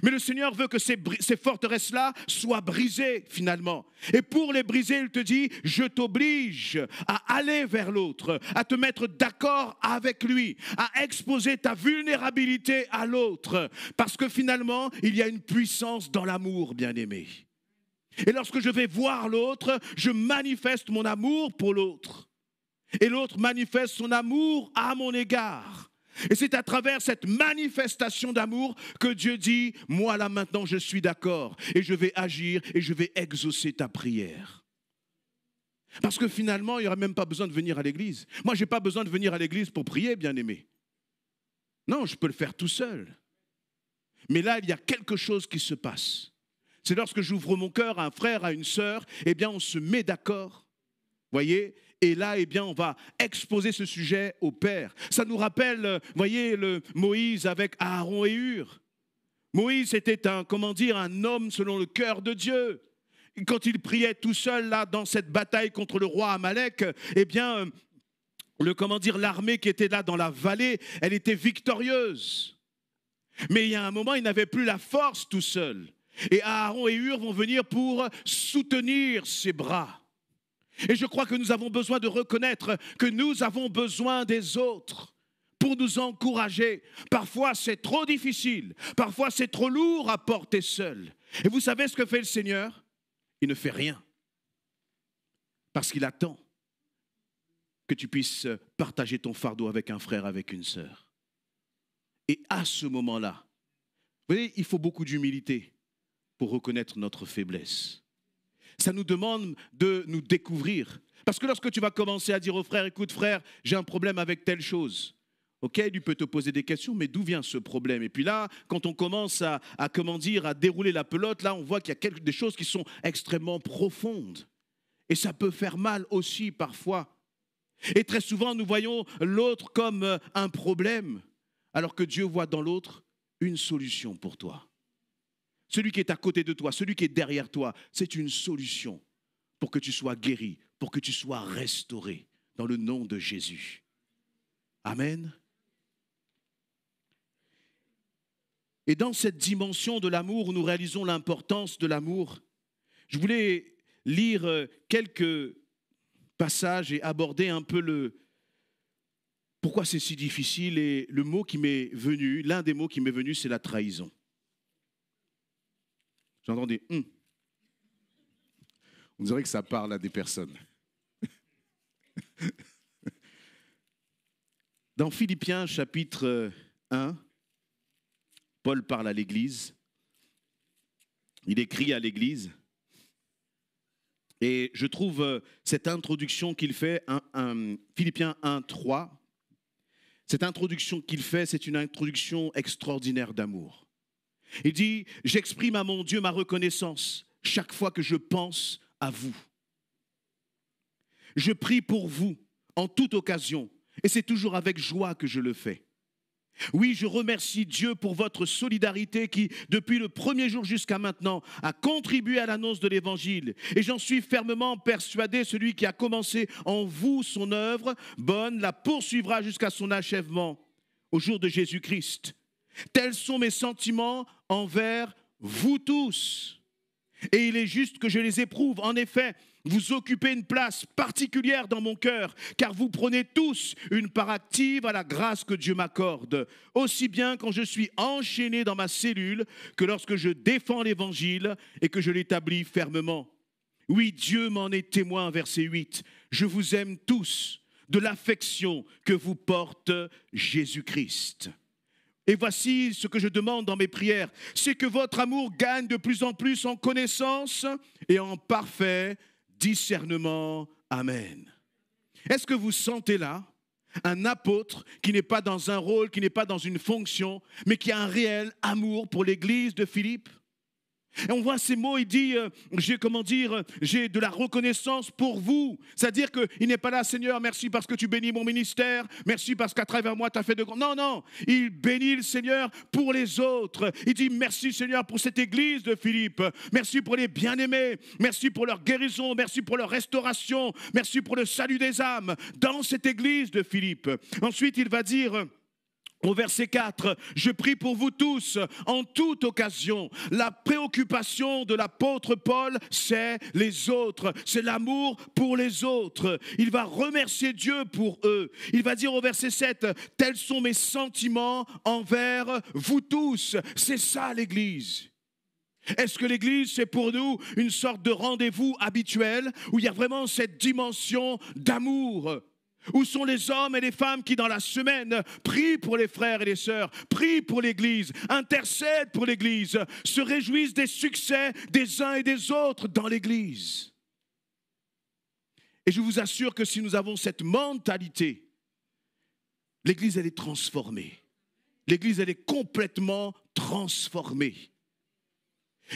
Speaker 1: Mais le Seigneur veut que ces forteresses-là soient brisées finalement. Et pour les briser, il te dit, je t'oblige à aller vers l'autre, à te mettre d'accord avec lui, à exposer ta vulnérabilité à l'autre. Parce que finalement, il y a une puissance dans l'amour, bien-aimé. Et lorsque je vais voir l'autre, je manifeste mon amour pour l'autre. Et l'autre manifeste son amour à mon égard. Et c'est à travers cette manifestation d'amour que Dieu dit, moi là maintenant je suis d'accord et je vais agir et je vais exaucer ta prière. Parce que finalement, il n'y aura même pas besoin de venir à l'église. Moi, je n'ai pas besoin de venir à l'église pour prier, bien-aimé. Non, je peux le faire tout seul. Mais là, il y a quelque chose qui se passe. C'est lorsque j'ouvre mon cœur à un frère, à une sœur, eh bien on se met d'accord. Voyez, et là, eh bien, on va exposer ce sujet au Père. Ça nous rappelle, voyez, Moïse avec Aaron et Hur. Moïse était un homme selon le cœur de Dieu. Et quand il priait tout seul là dans cette bataille contre le roi Amalek, eh bien, l'armée qui était là dans la vallée, elle était victorieuse. Mais il y a un moment, il n'avait plus la force tout seul. Et Aaron et Hur vont venir pour soutenir ses bras. Et je crois que nous avons besoin de reconnaître que nous avons besoin des autres pour nous encourager. Parfois, c'est trop difficile. Parfois, c'est trop lourd à porter seul. Et vous savez ce que fait le Seigneur? Il ne fait rien. Parce qu'il attend que tu puisses partager ton fardeau avec un frère, avec une sœur. Et à ce moment-là, vous voyez, il faut beaucoup d'humilité pour reconnaître notre faiblesse. Ça nous demande de nous découvrir. Parce que lorsque tu vas commencer à dire au frère, écoute frère, j'ai un problème avec telle chose. Ok, lui peut te poser des questions, mais d'où vient ce problème? Et puis là, quand on commence à dérouler la pelote, là on voit qu'il y a des choses qui sont extrêmement profondes. Et ça peut faire mal aussi parfois. Et très souvent, nous voyons l'autre comme un problème, alors que Dieu voit dans l'autre une solution pour toi. Celui qui est à côté de toi, celui qui est derrière toi, c'est une solution pour que tu sois guéri, pour que tu sois restauré dans le nom de Jésus. Amen. Et dans cette dimension de l'amour où nous réalisons l'importance de l'amour, je voulais lire quelques passages et aborder un peu pourquoi c'est si difficile. Et le mot qui m'est venu, l'un des mots qui m'est venu, c'est la trahison. J'entends des On dirait que ça parle à des personnes. Dans Philippiens chapitre 1, Paul parle à l'Église. Il écrit à l'Église. Et je trouve cette introduction qu'il fait, Philippiens 1, 3, cette introduction qu'il fait, c'est une introduction extraordinaire d'amour. Il dit, j'exprime à mon Dieu ma reconnaissance chaque fois que je pense à vous. Je prie pour vous en toute occasion, et c'est toujours avec joie que je le fais. Oui, je remercie Dieu pour votre solidarité qui, depuis le premier jour jusqu'à maintenant, a contribué à l'annonce de l'Évangile. Et j'en suis fermement persuadé, celui qui a commencé en vous son œuvre bonne la poursuivra jusqu'à son achèvement, au jour de Jésus-Christ. Tels sont mes sentiments envers vous tous. Et il est juste que je les éprouve. En effet, vous occupez une place particulière dans mon cœur, car vous prenez tous une part active à la grâce que Dieu m'accorde, aussi bien quand je suis enchaîné dans ma cellule que lorsque je défends l'Évangile et que je l'établis fermement. Oui, Dieu m'en est témoin, verset 8. Je vous aime tous de l'affection que vous porte Jésus-Christ. Et voici ce que je demande dans mes prières, c'est que votre amour gagne de plus en plus en connaissance et en parfait discernement. Amen. Est-ce que vous sentez là un apôtre qui n'est pas dans un rôle, qui n'est pas dans une fonction, mais qui a un réel amour pour l'église de Philippe? Et on voit ces mots, il dit, j'ai de la reconnaissance pour vous. C'est-à-dire qu'il n'est pas là, Seigneur, merci parce que tu bénis mon ministère, merci parce qu'à travers moi tu as fait de grands... Non, il bénit le Seigneur pour les autres. Il dit, merci Seigneur pour cette église de Philippe, merci pour les bien-aimés, merci pour leur guérison, merci pour leur restauration, merci pour le salut des âmes dans cette église de Philippe. Ensuite, il va dire... Au verset 4, je prie pour vous tous en toute occasion. La préoccupation de l'apôtre Paul, c'est les autres, c'est l'amour pour les autres. Il va remercier Dieu pour eux. Il va dire au verset 7, tels sont mes sentiments envers vous tous. C'est ça l'Église. Est-ce que l'Église, c'est pour nous une sorte de rendez-vous habituel où il y a vraiment cette dimension d'amour ? Où sont les hommes et les femmes qui, dans la semaine, prient pour les frères et les sœurs, prient pour l'Église, intercèdent pour l'Église, se réjouissent des succès des uns et des autres dans l'Église? Et je vous assure que si nous avons cette mentalité, l'Église, elle est transformée. L'Église, elle est complètement transformée.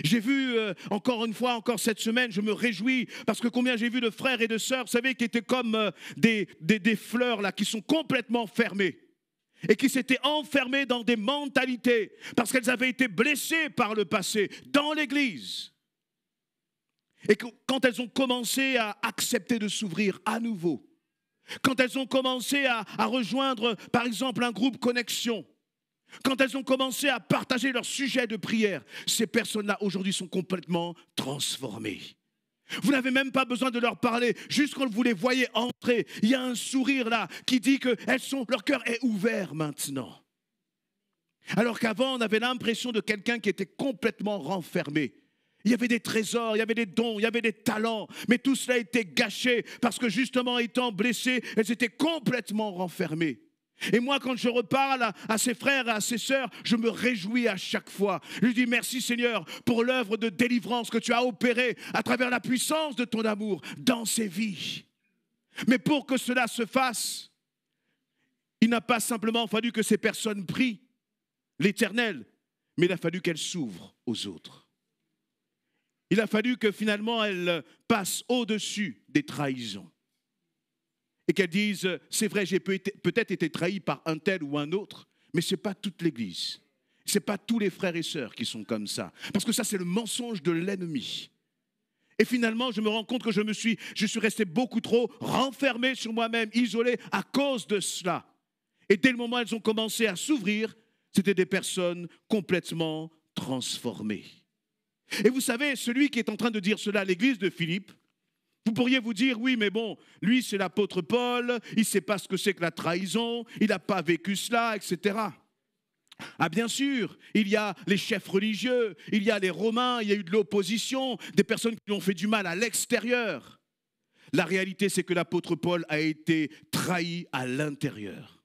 Speaker 1: J'ai vu encore une fois, encore cette semaine, je me réjouis parce que combien j'ai vu de frères et de sœurs, vous savez, qui étaient comme des fleurs là, qui sont complètement fermées et qui s'étaient enfermées dans des mentalités parce qu'elles avaient été blessées par le passé dans l'Église. Et quand elles ont commencé à accepter de s'ouvrir à nouveau, quand elles ont commencé à rejoindre par exemple un groupe Connexion, quand elles ont commencé à partager leur sujet de prière, ces personnes-là aujourd'hui sont complètement transformées. Vous n'avez même pas besoin de leur parler, juste quand vous les voyez entrer, il y a un sourire là qui dit que leur cœur est ouvert maintenant. Alors qu'avant, on avait l'impression de quelqu'un qui était complètement renfermé. Il y avait des trésors, il y avait des dons, il y avait des talents, mais tout cela était gâché parce que justement, étant blessées, elles étaient complètement renfermées. Et moi, quand je reparle à ces frères et à ces sœurs, je me réjouis à chaque fois. Je dis merci Seigneur pour l'œuvre de délivrance que tu as opérée à travers la puissance de ton amour dans ces vies. Mais pour que cela se fasse, il n'a pas simplement fallu que ces personnes prient l'Éternel, mais il a fallu qu'elles s'ouvrent aux autres. Il a fallu que finalement elles passent au-dessus des trahisons. Et qu'elles disent, c'est vrai, j'ai peut-être été trahi par un tel ou un autre, mais ce n'est pas toute l'Église. Ce n'est pas tous les frères et sœurs qui sont comme ça. Parce que ça, c'est le mensonge de l'ennemi. Et finalement, je me rends compte que je suis resté beaucoup trop renfermé sur moi-même, isolé à cause de cela. Et dès le moment où elles ont commencé à s'ouvrir, c'était des personnes complètement transformées. Et vous savez, celui qui est en train de dire cela à l'église de Philippe, vous pourriez vous dire, oui, mais bon, lui, c'est l'apôtre Paul, il ne sait pas ce que c'est que la trahison, il n'a pas vécu cela, etc. Ah, bien sûr, il y a les chefs religieux, il y a les Romains, il y a eu de l'opposition, des personnes qui lui ont fait du mal à l'extérieur. La réalité, c'est que l'apôtre Paul a été trahi à l'intérieur.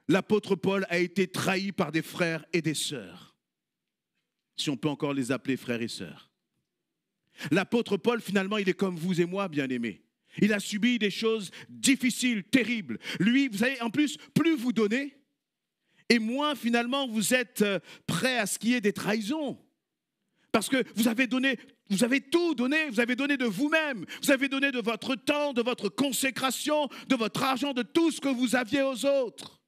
Speaker 1: L'apôtre Paul a été trahi par des frères et des sœurs, si on peut encore les appeler frères et sœurs. L'apôtre Paul, finalement, il est comme vous et moi, bien-aimés. Il a subi des choses difficiles, terribles. Lui, vous savez, en plus, plus vous donnez, et moins, finalement, vous êtes prêt à ce qu'il y ait des trahisons. Parce que vous avez tout donné, vous avez donné de vous-même, vous avez donné de votre temps, de votre consécration, de votre argent, de tout ce que vous aviez aux autres.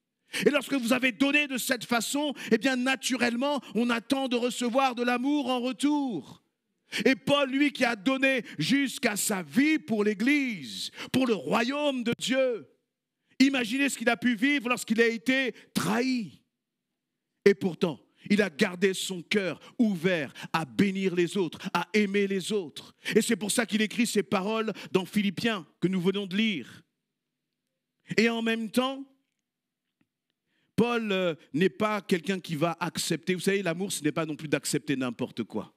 Speaker 1: Et lorsque vous avez donné de cette façon, eh bien naturellement, on attend de recevoir de l'amour en retour. Et Paul, lui, qui a donné jusqu'à sa vie pour l'Église, pour le royaume de Dieu, imaginez ce qu'il a pu vivre lorsqu'il a été trahi. Et pourtant, il a gardé son cœur ouvert à bénir les autres, à aimer les autres. Et c'est pour ça qu'il écrit ces paroles dans Philippiens que nous venons de lire. Et en même temps, Paul n'est pas quelqu'un qui va accepter. Vous savez, l'amour, ce n'est pas non plus d'accepter n'importe quoi.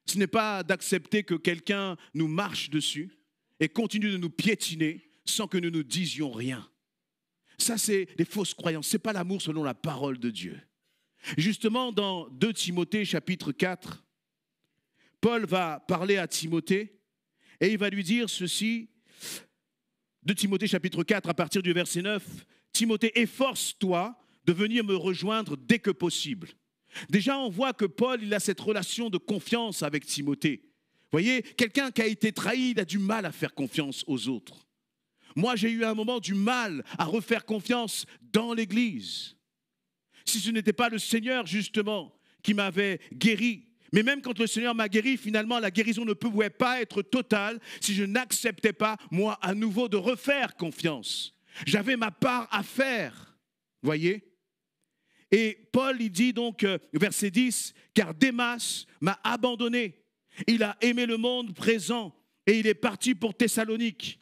Speaker 1: Ce n'est pas d'accepter que quelqu'un nous marche dessus et continue de nous piétiner sans que nous ne disions rien. Ça, c'est des fausses croyances. Ce n'est pas l'amour selon la parole de Dieu. Justement, dans 2 Timothée, chapitre 4, Paul va parler à Timothée et il va lui dire ceci. 2 Timothée, chapitre 4, à partir du verset 9. Timothée, efforce-toi de venir me rejoindre dès que possible. Déjà, on voit que Paul, il a cette relation de confiance avec Timothée. Vous voyez, quelqu'un qui a été trahi, il a du mal à faire confiance aux autres. Moi, j'ai eu un moment du mal à refaire confiance dans l'Église. Si ce n'était pas le Seigneur, justement, qui m'avait guéri. Mais même quand le Seigneur m'a guéri, finalement, la guérison ne pouvait pas être totale si je n'acceptais pas, moi, à nouveau, de refaire confiance. J'avais ma part à faire, voyez. Et Paul, il dit donc, verset 10, « Car Démas m'a abandonné. Il a aimé le monde présent et il est parti pour Thessalonique.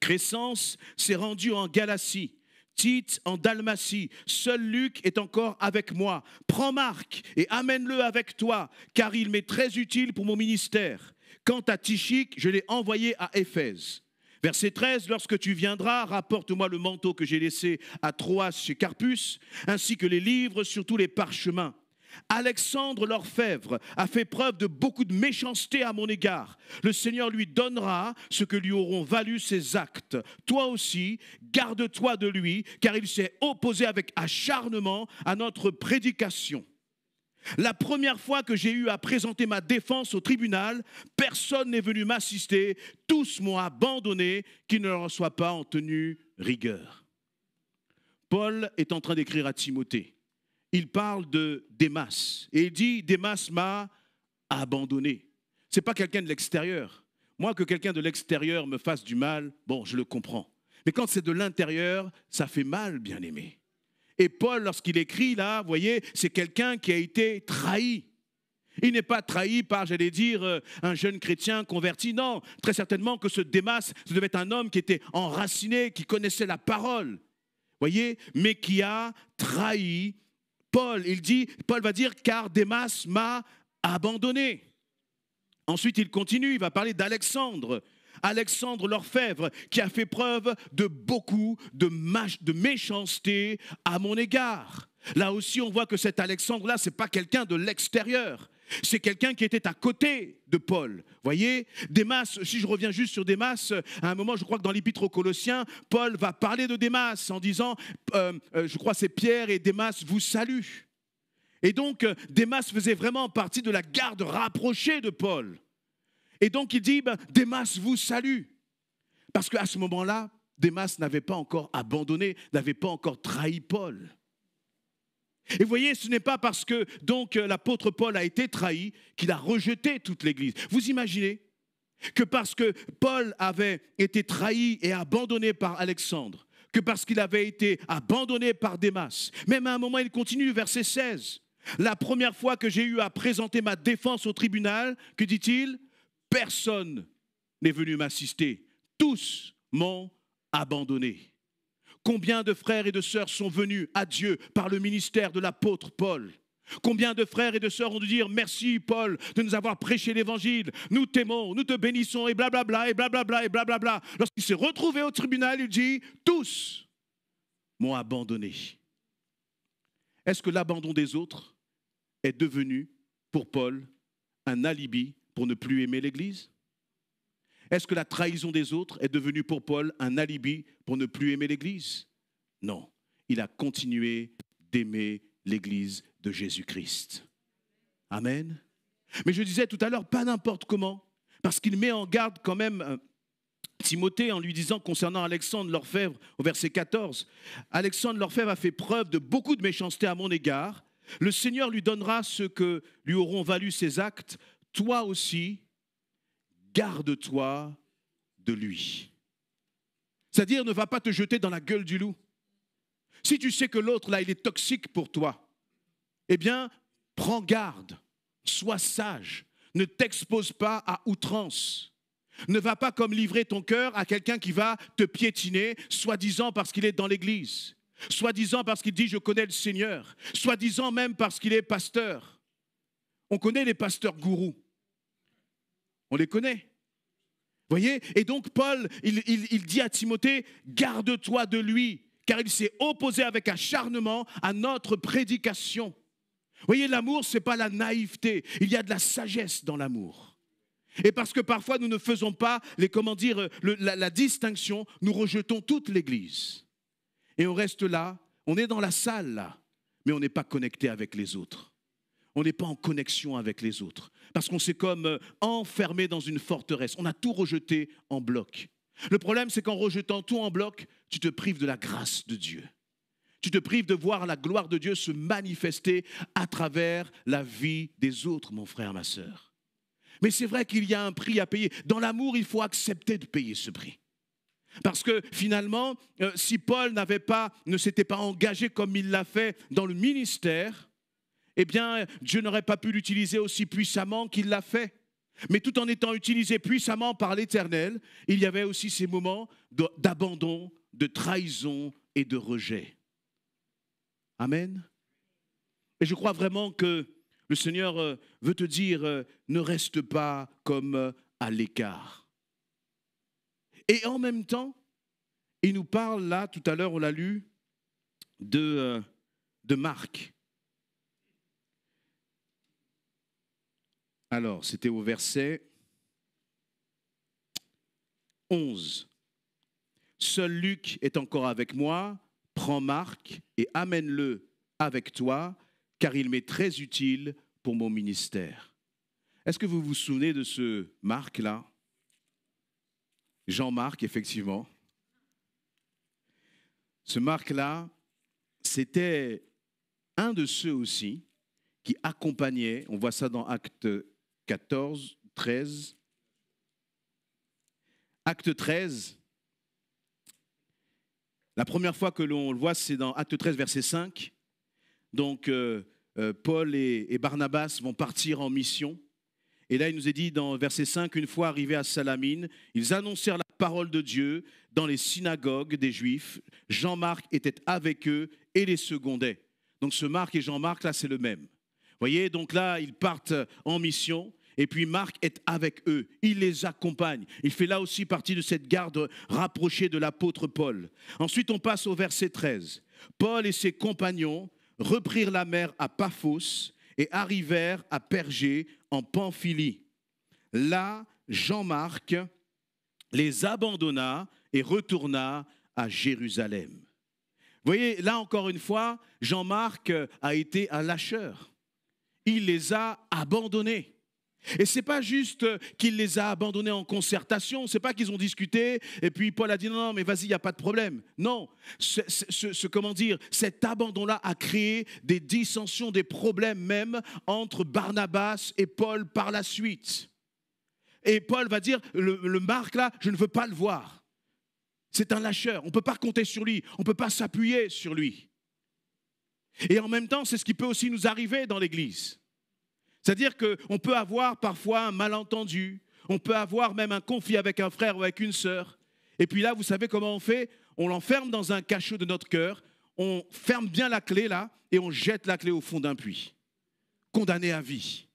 Speaker 1: Crescence s'est rendu en Galatie. Tite en Dalmatie, seul Luc est encore avec moi. Prends Marc et amène-le avec toi, car il m'est très utile pour mon ministère. Quant à Tychik, je l'ai envoyé à Éphèse. » Verset 13, « Lorsque tu viendras, rapporte-moi le manteau que j'ai laissé à Troas chez Carpus, ainsi que les livres sur tous les parchemins. Alexandre l'orfèvre a fait preuve de beaucoup de méchanceté à mon égard. Le Seigneur lui donnera ce que lui auront valu ses actes. Toi aussi, garde-toi de lui, car il s'est opposé avec acharnement à notre prédication. La première fois que j'ai eu à présenter ma défense au tribunal, personne n'est venu m'assister. Tous m'ont abandonné, qu'il ne leur soit pas en tenue rigueur. » Paul est en train d'écrire à Timothée. Il parle de Démas et il dit « Démas m'a abandonné ». Ce n'est pas quelqu'un de l'extérieur. Moi, que quelqu'un de l'extérieur me fasse du mal, bon, je le comprends. Mais quand c'est de l'intérieur, ça fait mal, bien-aimé. Et Paul, lorsqu'il écrit là, vous voyez, c'est quelqu'un qui a été trahi. Il n'est pas trahi par, j'allais dire, un jeune chrétien converti. Non, très certainement que ce Démas, ce devait être un homme qui était enraciné, qui connaissait la parole, voyez, mais qui a trahi Paul. Paul va dire, car Démas m'a abandonné. Ensuite, il continue, il va parler d'Alexandre. Alexandre l'orfèvre, qui a fait preuve de beaucoup de méchanceté à mon égard. Là aussi, on voit que cet Alexandre-là, ce n'est pas quelqu'un de l'extérieur. C'est quelqu'un qui était à côté de Paul. Voyez, Démas, si je reviens juste sur Démas, à un moment, je crois que dans l'Épître aux Colossiens, Paul va parler de Démas en disant, je crois que c'est Pierre et Démas vous saluent. Et donc, Démas faisait vraiment partie de la garde rapprochée de Paul. Et donc, il dit, Démas vous salue. Parce qu'à ce moment-là, Démas n'avait pas encore abandonné, n'avait pas encore trahi Paul. Et vous voyez, ce n'est pas parce que donc l'apôtre Paul a été trahi qu'il a rejeté toute l'Église. Vous imaginez que parce que Paul avait été trahi et abandonné par Alexandre, que parce qu'il avait été abandonné par Démas, même à un moment il continue, verset 16. La première fois que j'ai eu à présenter ma défense au tribunal, que dit-il? Personne n'est venu m'assister. Tous m'ont abandonné. Combien de frères et de sœurs sont venus à Dieu par le ministère de l'apôtre Paul? Combien de frères et de sœurs ont dû dire merci Paul de nous avoir prêché l'évangile, nous t'aimons, nous te bénissons et blablabla et blablabla et blablabla. Lorsqu'il s'est retrouvé au tribunal, il dit tous m'ont abandonné. Est-ce que l'abandon des autres est devenu pour Paul un alibi pour ne plus aimer l'Église? Est-ce que la trahison des autres est devenue pour Paul un alibi pour ne plus aimer l'Église? Non, il a continué d'aimer l'Église de Jésus-Christ. Amen. Mais je disais tout à l'heure, pas n'importe comment, parce qu'il met en garde quand même Timothée en lui disant concernant Alexandre l'orfèvre au verset 14, Alexandre l'orfèvre a fait preuve de beaucoup de méchanceté à mon égard. Le Seigneur lui donnera ce que lui auront valu ses actes. Toi aussi, garde-toi de lui. C'est-à-dire, ne va pas te jeter dans la gueule du loup. Si tu sais que l'autre, là, il est toxique pour toi, eh bien, prends garde, sois sage, ne t'expose pas à outrance. Ne va pas comme livrer ton cœur à quelqu'un qui va te piétiner, soi-disant parce qu'il est dans l'église, soi-disant parce qu'il dit « je connais le Seigneur », soi-disant même parce qu'il est pasteur. On connaît les pasteurs gourous. On les connaît. Voyez? Et donc Paul, il dit à Timothée, garde-toi de lui, car il s'est opposé avec acharnement à notre prédication. Voyez, l'amour, ce n'est pas la naïveté, il y a de la sagesse dans l'amour. Et parce que parfois nous ne faisons pas la distinction, nous rejetons toute l'Église. Et on reste là, on est dans la salle là, mais on n'est pas connecté avec les autres. On n'est pas en connexion avec les autres. Parce qu'on s'est comme enfermé dans une forteresse. On a tout rejeté en bloc. Le problème, c'est qu'en rejetant tout en bloc, tu te prives de la grâce de Dieu. Tu te prives de voir la gloire de Dieu se manifester à travers la vie des autres, mon frère, ma sœur. Mais c'est vrai qu'il y a un prix à payer. Dans l'amour, il faut accepter de payer ce prix. Parce que finalement, si Paul ne s'était pas engagé comme il l'a fait dans le ministère, eh bien, Dieu n'aurait pas pu l'utiliser aussi puissamment qu'il l'a fait. Mais tout en étant utilisé puissamment par l'Éternel, il y avait aussi ces moments d'abandon, de trahison et de rejet. Amen. Et je crois vraiment que le Seigneur veut te dire, ne reste pas comme à l'écart. Et en même temps, il nous parle là, tout à l'heure on l'a lu, de Marc. Alors, c'était au verset 11. Seul Luc est encore avec moi, prends Marc et amène-le avec toi, car il m'est très utile pour mon ministère. Est-ce que vous vous souvenez de ce Marc-là? Jean-Marc, effectivement. Ce Marc-là, c'était un de ceux aussi qui accompagnait, on voit ça dans Acte 14, 13. Acte 13, la première fois que l'on le voit, c'est dans Acte 13, verset 5. Donc, Paul et Barnabas vont partir en mission. Et là, il nous est dit dans verset 5, une fois arrivés à Salamine, ils annoncèrent la parole de Dieu dans les synagogues des Juifs. Jean-Marc était avec eux et les secondait. Donc ce Marc et Jean-Marc, là, c'est le même. Vous voyez, donc là, ils partent en mission. Et puis Marc est avec eux, il les accompagne. Il fait là aussi partie de cette garde rapprochée de l'apôtre Paul. Ensuite, on passe au verset 13. Paul et ses compagnons reprirent la mer à Paphos et arrivèrent à Pergé en Pamphylie. Là, Jean-Marc les abandonna et retourna à Jérusalem. Vous voyez, là encore une fois, Jean-Marc a été un lâcheur. Il les a abandonnés. Et ce n'est pas juste qu'il les a abandonnés en concertation, ce n'est pas qu'ils ont discuté et puis Paul a dit non, mais vas-y, il n'y a pas de problème. Non, cet abandon-là a créé des dissensions, des problèmes même entre Barnabas et Paul par la suite. Et Paul va dire, le Marc là, je ne veux pas le voir. C'est un lâcheur, on ne peut pas compter sur lui, on ne peut pas s'appuyer sur lui. Et en même temps, c'est ce qui peut aussi nous arriver dans l'Église. C'est-à-dire qu'on peut avoir parfois un malentendu, on peut avoir même un conflit avec un frère ou avec une sœur. Et puis là, vous savez comment on fait? On l'enferme dans un cachot de notre cœur, on ferme bien la clé là et on jette la clé au fond d'un puits. Condamné à vie.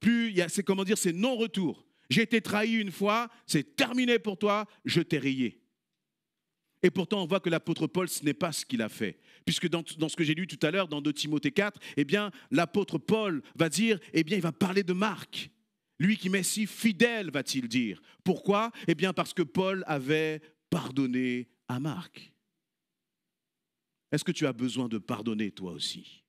Speaker 1: C'est non-retour. J'ai été trahi une fois, c'est terminé pour toi, je t'ai rayé. Et pourtant, on voit que l'apôtre Paul, ce n'est pas ce qu'il a fait. Puisque dans ce que j'ai lu tout à l'heure, dans 2 Timothée 4, eh bien, l'apôtre Paul va dire, eh bien, il va parler de Marc. Lui qui m'est si fidèle, va-t-il dire. Pourquoi? Eh bien, parce que Paul avait pardonné à Marc. Est-ce que tu as besoin de pardonner, toi aussi?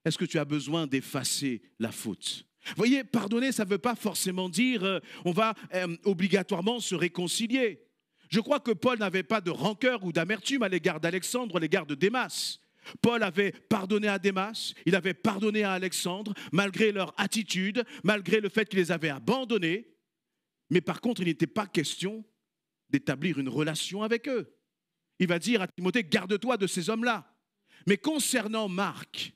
Speaker 1: Est-ce que tu as besoin d'effacer la faute? Vous voyez, pardonner, ça ne veut pas forcément dire on va obligatoirement se réconcilier. Je crois que Paul n'avait pas de rancœur ou d'amertume à l'égard d'Alexandre, à l'égard de Démas. Paul avait pardonné à Démas, il avait pardonné à Alexandre, malgré leur attitude, malgré le fait qu'il les avait abandonnés. Mais par contre, il n'était pas question d'établir une relation avec eux. Il va dire à Timothée, garde-toi de ces hommes-là. Mais concernant Marc,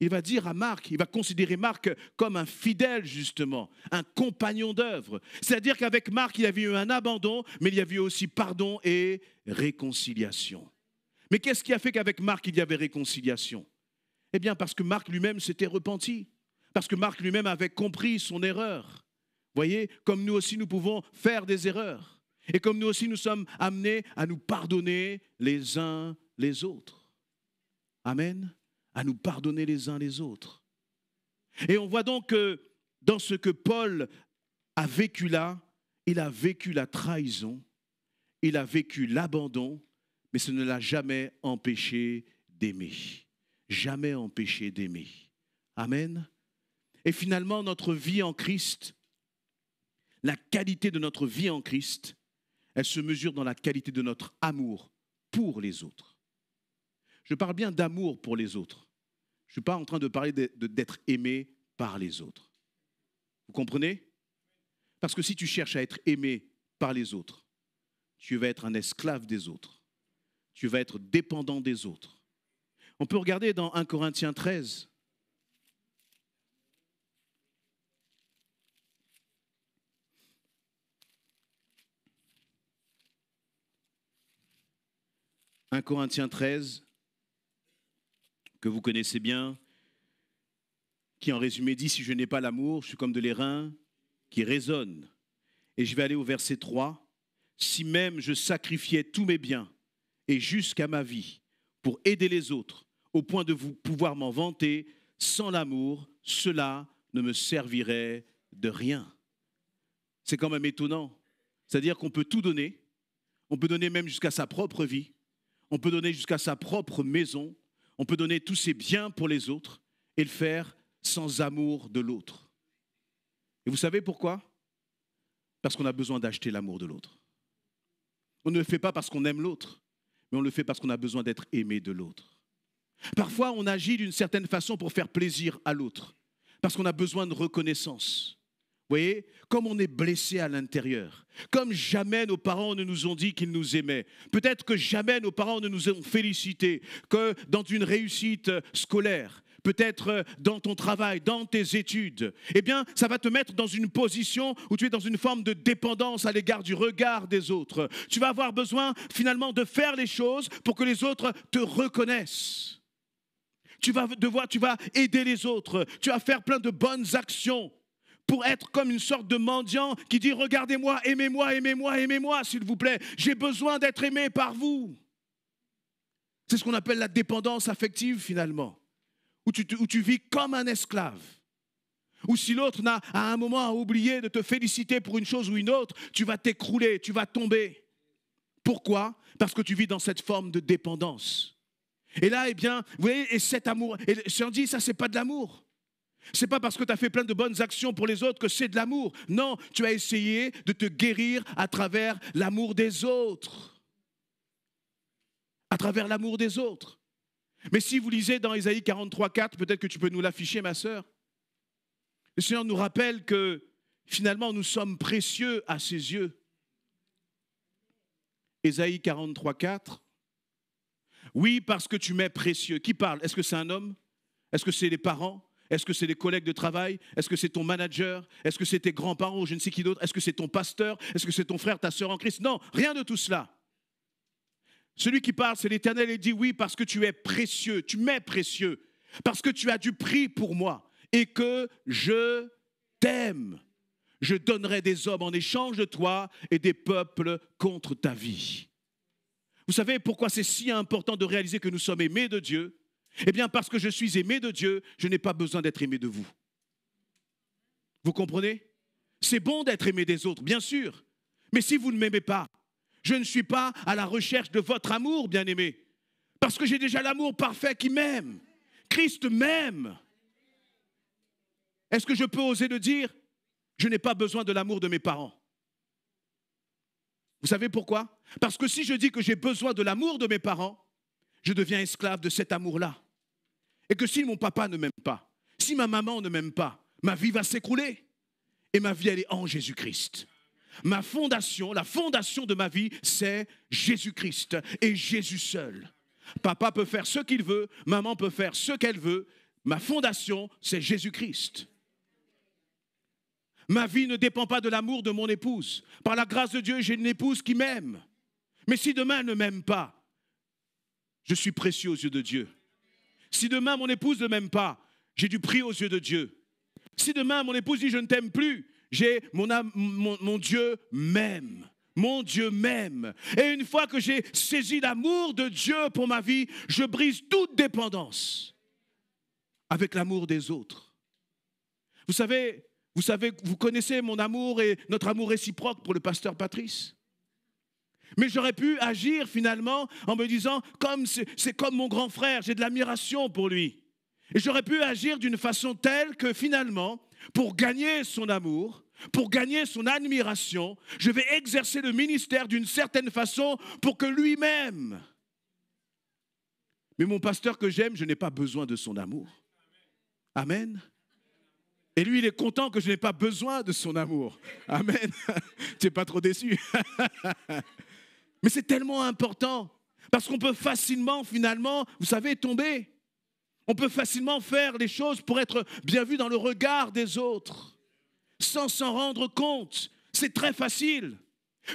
Speaker 1: il va dire à Marc, il va considérer Marc comme un fidèle justement, un compagnon d'œuvre. C'est-à-dire qu'avec Marc, il y avait eu un abandon, mais il y avait eu aussi pardon et réconciliation. Mais qu'est-ce qui a fait qu'avec Marc, il y avait réconciliation? Eh bien, parce que Marc lui-même s'était repenti, parce que Marc lui-même avait compris son erreur. Vous voyez, comme nous aussi, nous pouvons faire des erreurs. Et comme nous aussi, nous sommes amenés à nous pardonner les uns les autres. Amen. À nous pardonner les uns les autres. Et on voit donc que dans ce que Paul a vécu là, il a vécu la trahison, il a vécu l'abandon, mais ce ne l'a jamais empêché d'aimer. Jamais empêché d'aimer. Amen. Et finalement, notre vie en Christ, la qualité de notre vie en Christ, elle se mesure dans la qualité de notre amour pour les autres. Je parle bien d'amour pour les autres. Je ne suis pas en train de parler d'être aimé par les autres. Vous comprenez? Parce que si tu cherches à être aimé par les autres, tu vas être un esclave des autres. Tu vas être dépendant des autres. On peut regarder dans 1 Corinthiens 13. « 1 Corinthiens 13 » que vous connaissez bien, qui en résumé dit « Si je n'ai pas l'amour, je suis comme de l'airain qui résonne. » Et je vais aller au verset 3. « Si même je sacrifiais tous mes biens et jusqu'à ma vie pour aider les autres, au point de pouvoir m'en vanter, sans l'amour, cela ne me servirait de rien. » C'est quand même étonnant. C'est-à-dire qu'on peut tout donner, on peut donner même jusqu'à sa propre vie, on peut donner jusqu'à sa propre maison, on peut donner tous ses biens pour les autres et le faire sans amour de l'autre. Et vous savez pourquoi? Parce qu'on a besoin d'acheter l'amour de l'autre. On ne le fait pas parce qu'on aime l'autre, mais on le fait parce qu'on a besoin d'être aimé de l'autre. Parfois, on agit d'une certaine façon pour faire plaisir à l'autre, parce qu'on a besoin de reconnaissance. Vous voyez, comme on est blessé à l'intérieur, comme jamais nos parents ne nous ont dit qu'ils nous aimaient, peut-être que jamais nos parents ne nous ont félicités, que dans une réussite scolaire, peut-être dans ton travail, dans tes études, eh bien, ça va te mettre dans une position où tu es dans une forme de dépendance à l'égard du regard des autres. Tu vas avoir besoin finalement de faire les choses pour que les autres te reconnaissent. Tu vas aider les autres, tu vas faire plein de bonnes actions pour être comme une sorte de mendiant qui dit « Regardez-moi, aimez-moi, aimez-moi, aimez-moi, s'il vous plaît. J'ai besoin d'être aimé par vous. » C'est ce qu'on appelle la dépendance affective finalement, où tu vis comme un esclave. Ou si l'autre n'a à un moment oublié de te féliciter pour une chose ou une autre, tu vas t'écrouler, tu vas tomber. Pourquoi? Parce que tu vis dans cette forme de dépendance. Et là, eh bien, vous voyez, et cet amour, et si on dit ça, c'est pas de l'amour. C'est pas parce que tu as fait plein de bonnes actions pour les autres que c'est de l'amour. Non, tu as essayé de te guérir à travers l'amour des autres. À travers l'amour des autres. Mais si vous lisez dans Ésaïe 43:4, peut-être que tu peux nous l'afficher, ma sœur. Le Seigneur nous rappelle que finalement nous sommes précieux à ses yeux. Ésaïe 43:4. Oui, parce que tu m'es précieux. Qui parle? Est-ce que c'est un homme? Est-ce que c'est les parents? Est-ce que c'est les collègues de travail? Est-ce que c'est ton manager? Est-ce que c'est tes grands-parents ou je ne sais qui d'autre? Est-ce que c'est ton pasteur? Est-ce que c'est ton frère, ta sœur en Christ? Non, rien de tout cela. Celui qui parle, c'est l'Éternel et dit oui parce que tu es précieux, tu m'es précieux, parce que tu as du prix pour moi et que je t'aime. Je donnerai des hommes en échange de toi et des peuples contre ta vie. Vous savez pourquoi c'est si important de réaliser que nous sommes aimés de Dieu? Eh bien, parce que je suis aimé de Dieu, je n'ai pas besoin d'être aimé de vous. Vous comprenez? C'est bon d'être aimé des autres, bien sûr. Mais si vous ne m'aimez pas, je ne suis pas à la recherche de votre amour, bien-aimé. Parce que j'ai déjà l'amour parfait qui m'aime, Christ m'aime. Est-ce que je peux oser le dire? Je n'ai pas besoin de l'amour de mes parents. Vous savez pourquoi? Parce que si je dis que j'ai besoin de l'amour de mes parents, je deviens esclave de cet amour-là. Et que si mon papa ne m'aime pas, si ma maman ne m'aime pas, ma vie va s'écrouler. Et ma vie, elle est en Jésus-Christ. Ma fondation, la fondation de ma vie, c'est Jésus-Christ et Jésus seul. Papa peut faire ce qu'il veut, maman peut faire ce qu'elle veut. Ma fondation, c'est Jésus-Christ. Ma vie ne dépend pas de l'amour de mon épouse. Par la grâce de Dieu, j'ai une épouse qui m'aime. Mais si demain elle ne m'aime pas, je suis précieux aux yeux de Dieu. Si demain mon épouse ne m'aime pas, j'ai du prix aux yeux de Dieu. Si demain mon épouse dit je ne t'aime plus, mon Dieu m'aime. Mon Dieu m'aime. Et une fois que j'ai saisi l'amour de Dieu pour ma vie, je brise toute dépendance avec l'amour des autres. Vous savez, vous connaissez mon amour et notre amour réciproque pour le pasteur Patrice. Mais j'aurais pu agir finalement en me disant, c'est comme mon grand frère, j'ai de l'admiration pour lui. Et j'aurais pu agir d'une façon telle que finalement, pour gagner son amour, pour gagner son admiration, je vais exercer le ministère d'une certaine façon pour que lui m'aime. Mais mon pasteur que j'aime, je n'ai pas besoin de son amour. Amen. Et lui, il est content que je n'ai pas besoin de son amour. Amen. Tu n'es pas trop déçu. Mais c'est tellement important, parce qu'on peut facilement, finalement, vous savez, tomber. On peut facilement faire les choses pour être bien vu dans le regard des autres, sans s'en rendre compte. C'est très facile.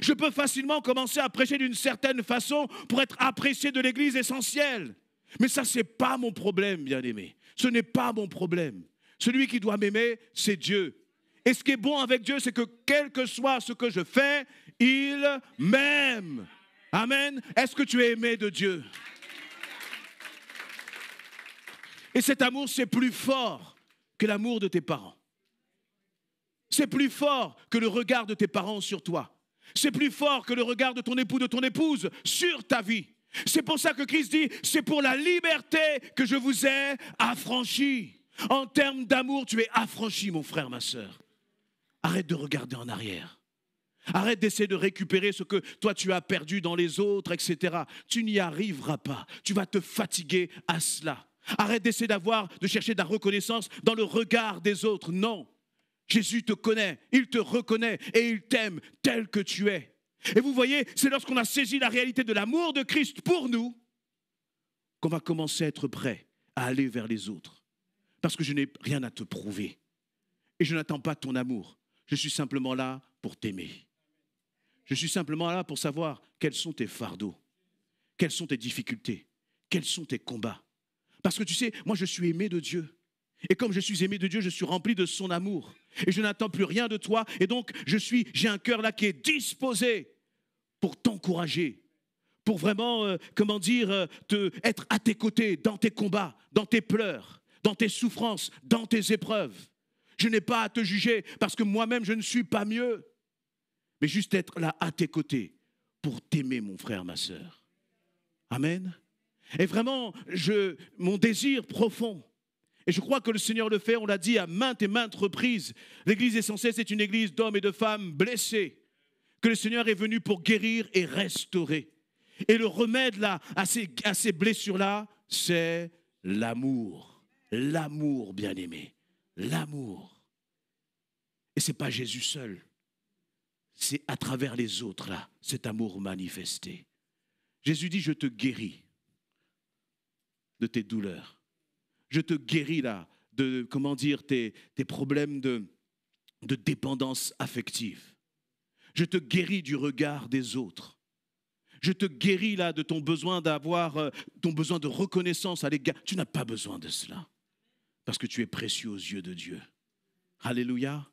Speaker 1: Je peux facilement commencer à prêcher d'une certaine façon pour être apprécié de l'Église essentielle. Mais ça, ce n'est pas mon problème, bien-aimé. Ce n'est pas mon problème. Celui qui doit m'aimer, c'est Dieu. Et ce qui est bon avec Dieu, c'est que quel que soit ce que je fais, il m'aime. Amen. Est-ce que tu es aimé de Dieu? Et cet amour, c'est plus fort que l'amour de tes parents. C'est plus fort que le regard de tes parents sur toi. C'est plus fort que le regard de ton époux, de ton épouse sur ta vie. C'est pour ça que Christ dit, c'est pour la liberté que je vous ai affranchis. En termes d'amour, tu es affranchi, mon frère, ma sœur. Arrête de regarder en arrière. Arrête d'essayer de récupérer ce que toi tu as perdu dans les autres, etc. Tu n'y arriveras pas. Tu vas te fatiguer à cela. Arrête d'essayer de chercher de la reconnaissance dans le regard des autres. Non. Jésus te connaît, il te reconnaît et il t'aime tel que tu es. Et vous voyez, c'est lorsqu'on a saisi la réalité de l'amour de Christ pour nous qu'on va commencer à être prêt à aller vers les autres. Parce que je n'ai rien à te prouver. Et je n'attends pas ton amour. Je suis simplement là pour t'aimer. Je suis simplement là pour savoir quels sont tes fardeaux, quelles sont tes difficultés, quels sont tes combats. Parce que tu sais, moi je suis aimé de Dieu. Et comme je suis aimé de Dieu, je suis rempli de son amour. Et je n'attends plus rien de toi. Et donc, j'ai un cœur là qui est disposé pour t'encourager. Pour vraiment, être à tes côtés dans tes combats, dans tes pleurs, dans tes souffrances, dans tes épreuves. Je n'ai pas à te juger parce que moi-même, je ne suis pas mieux. Mais juste être là à tes côtés pour t'aimer, mon frère, ma sœur. Amen. Et vraiment, mon désir profond, et je crois que le Seigneur le fait, on l'a dit à maintes et maintes reprises, l'Église essentielle, c'est une église d'hommes et de femmes blessés, que le Seigneur est venu pour guérir et restaurer. Et le remède là, à ces blessures-là, c'est l'amour. L'amour, bien-aimé. L'amour. Et ce n'est pas Jésus seul. C'est à travers les autres, là, cet amour manifesté. Jésus dit, je te guéris de tes douleurs. Je te guéris là de, tes problèmes de dépendance affective. Je te guéris du regard des autres. Je te guéris là de ton besoin ton besoin de reconnaissance à l'égard. Tu n'as pas besoin de cela parce que tu es précieux aux yeux de Dieu. Alléluia.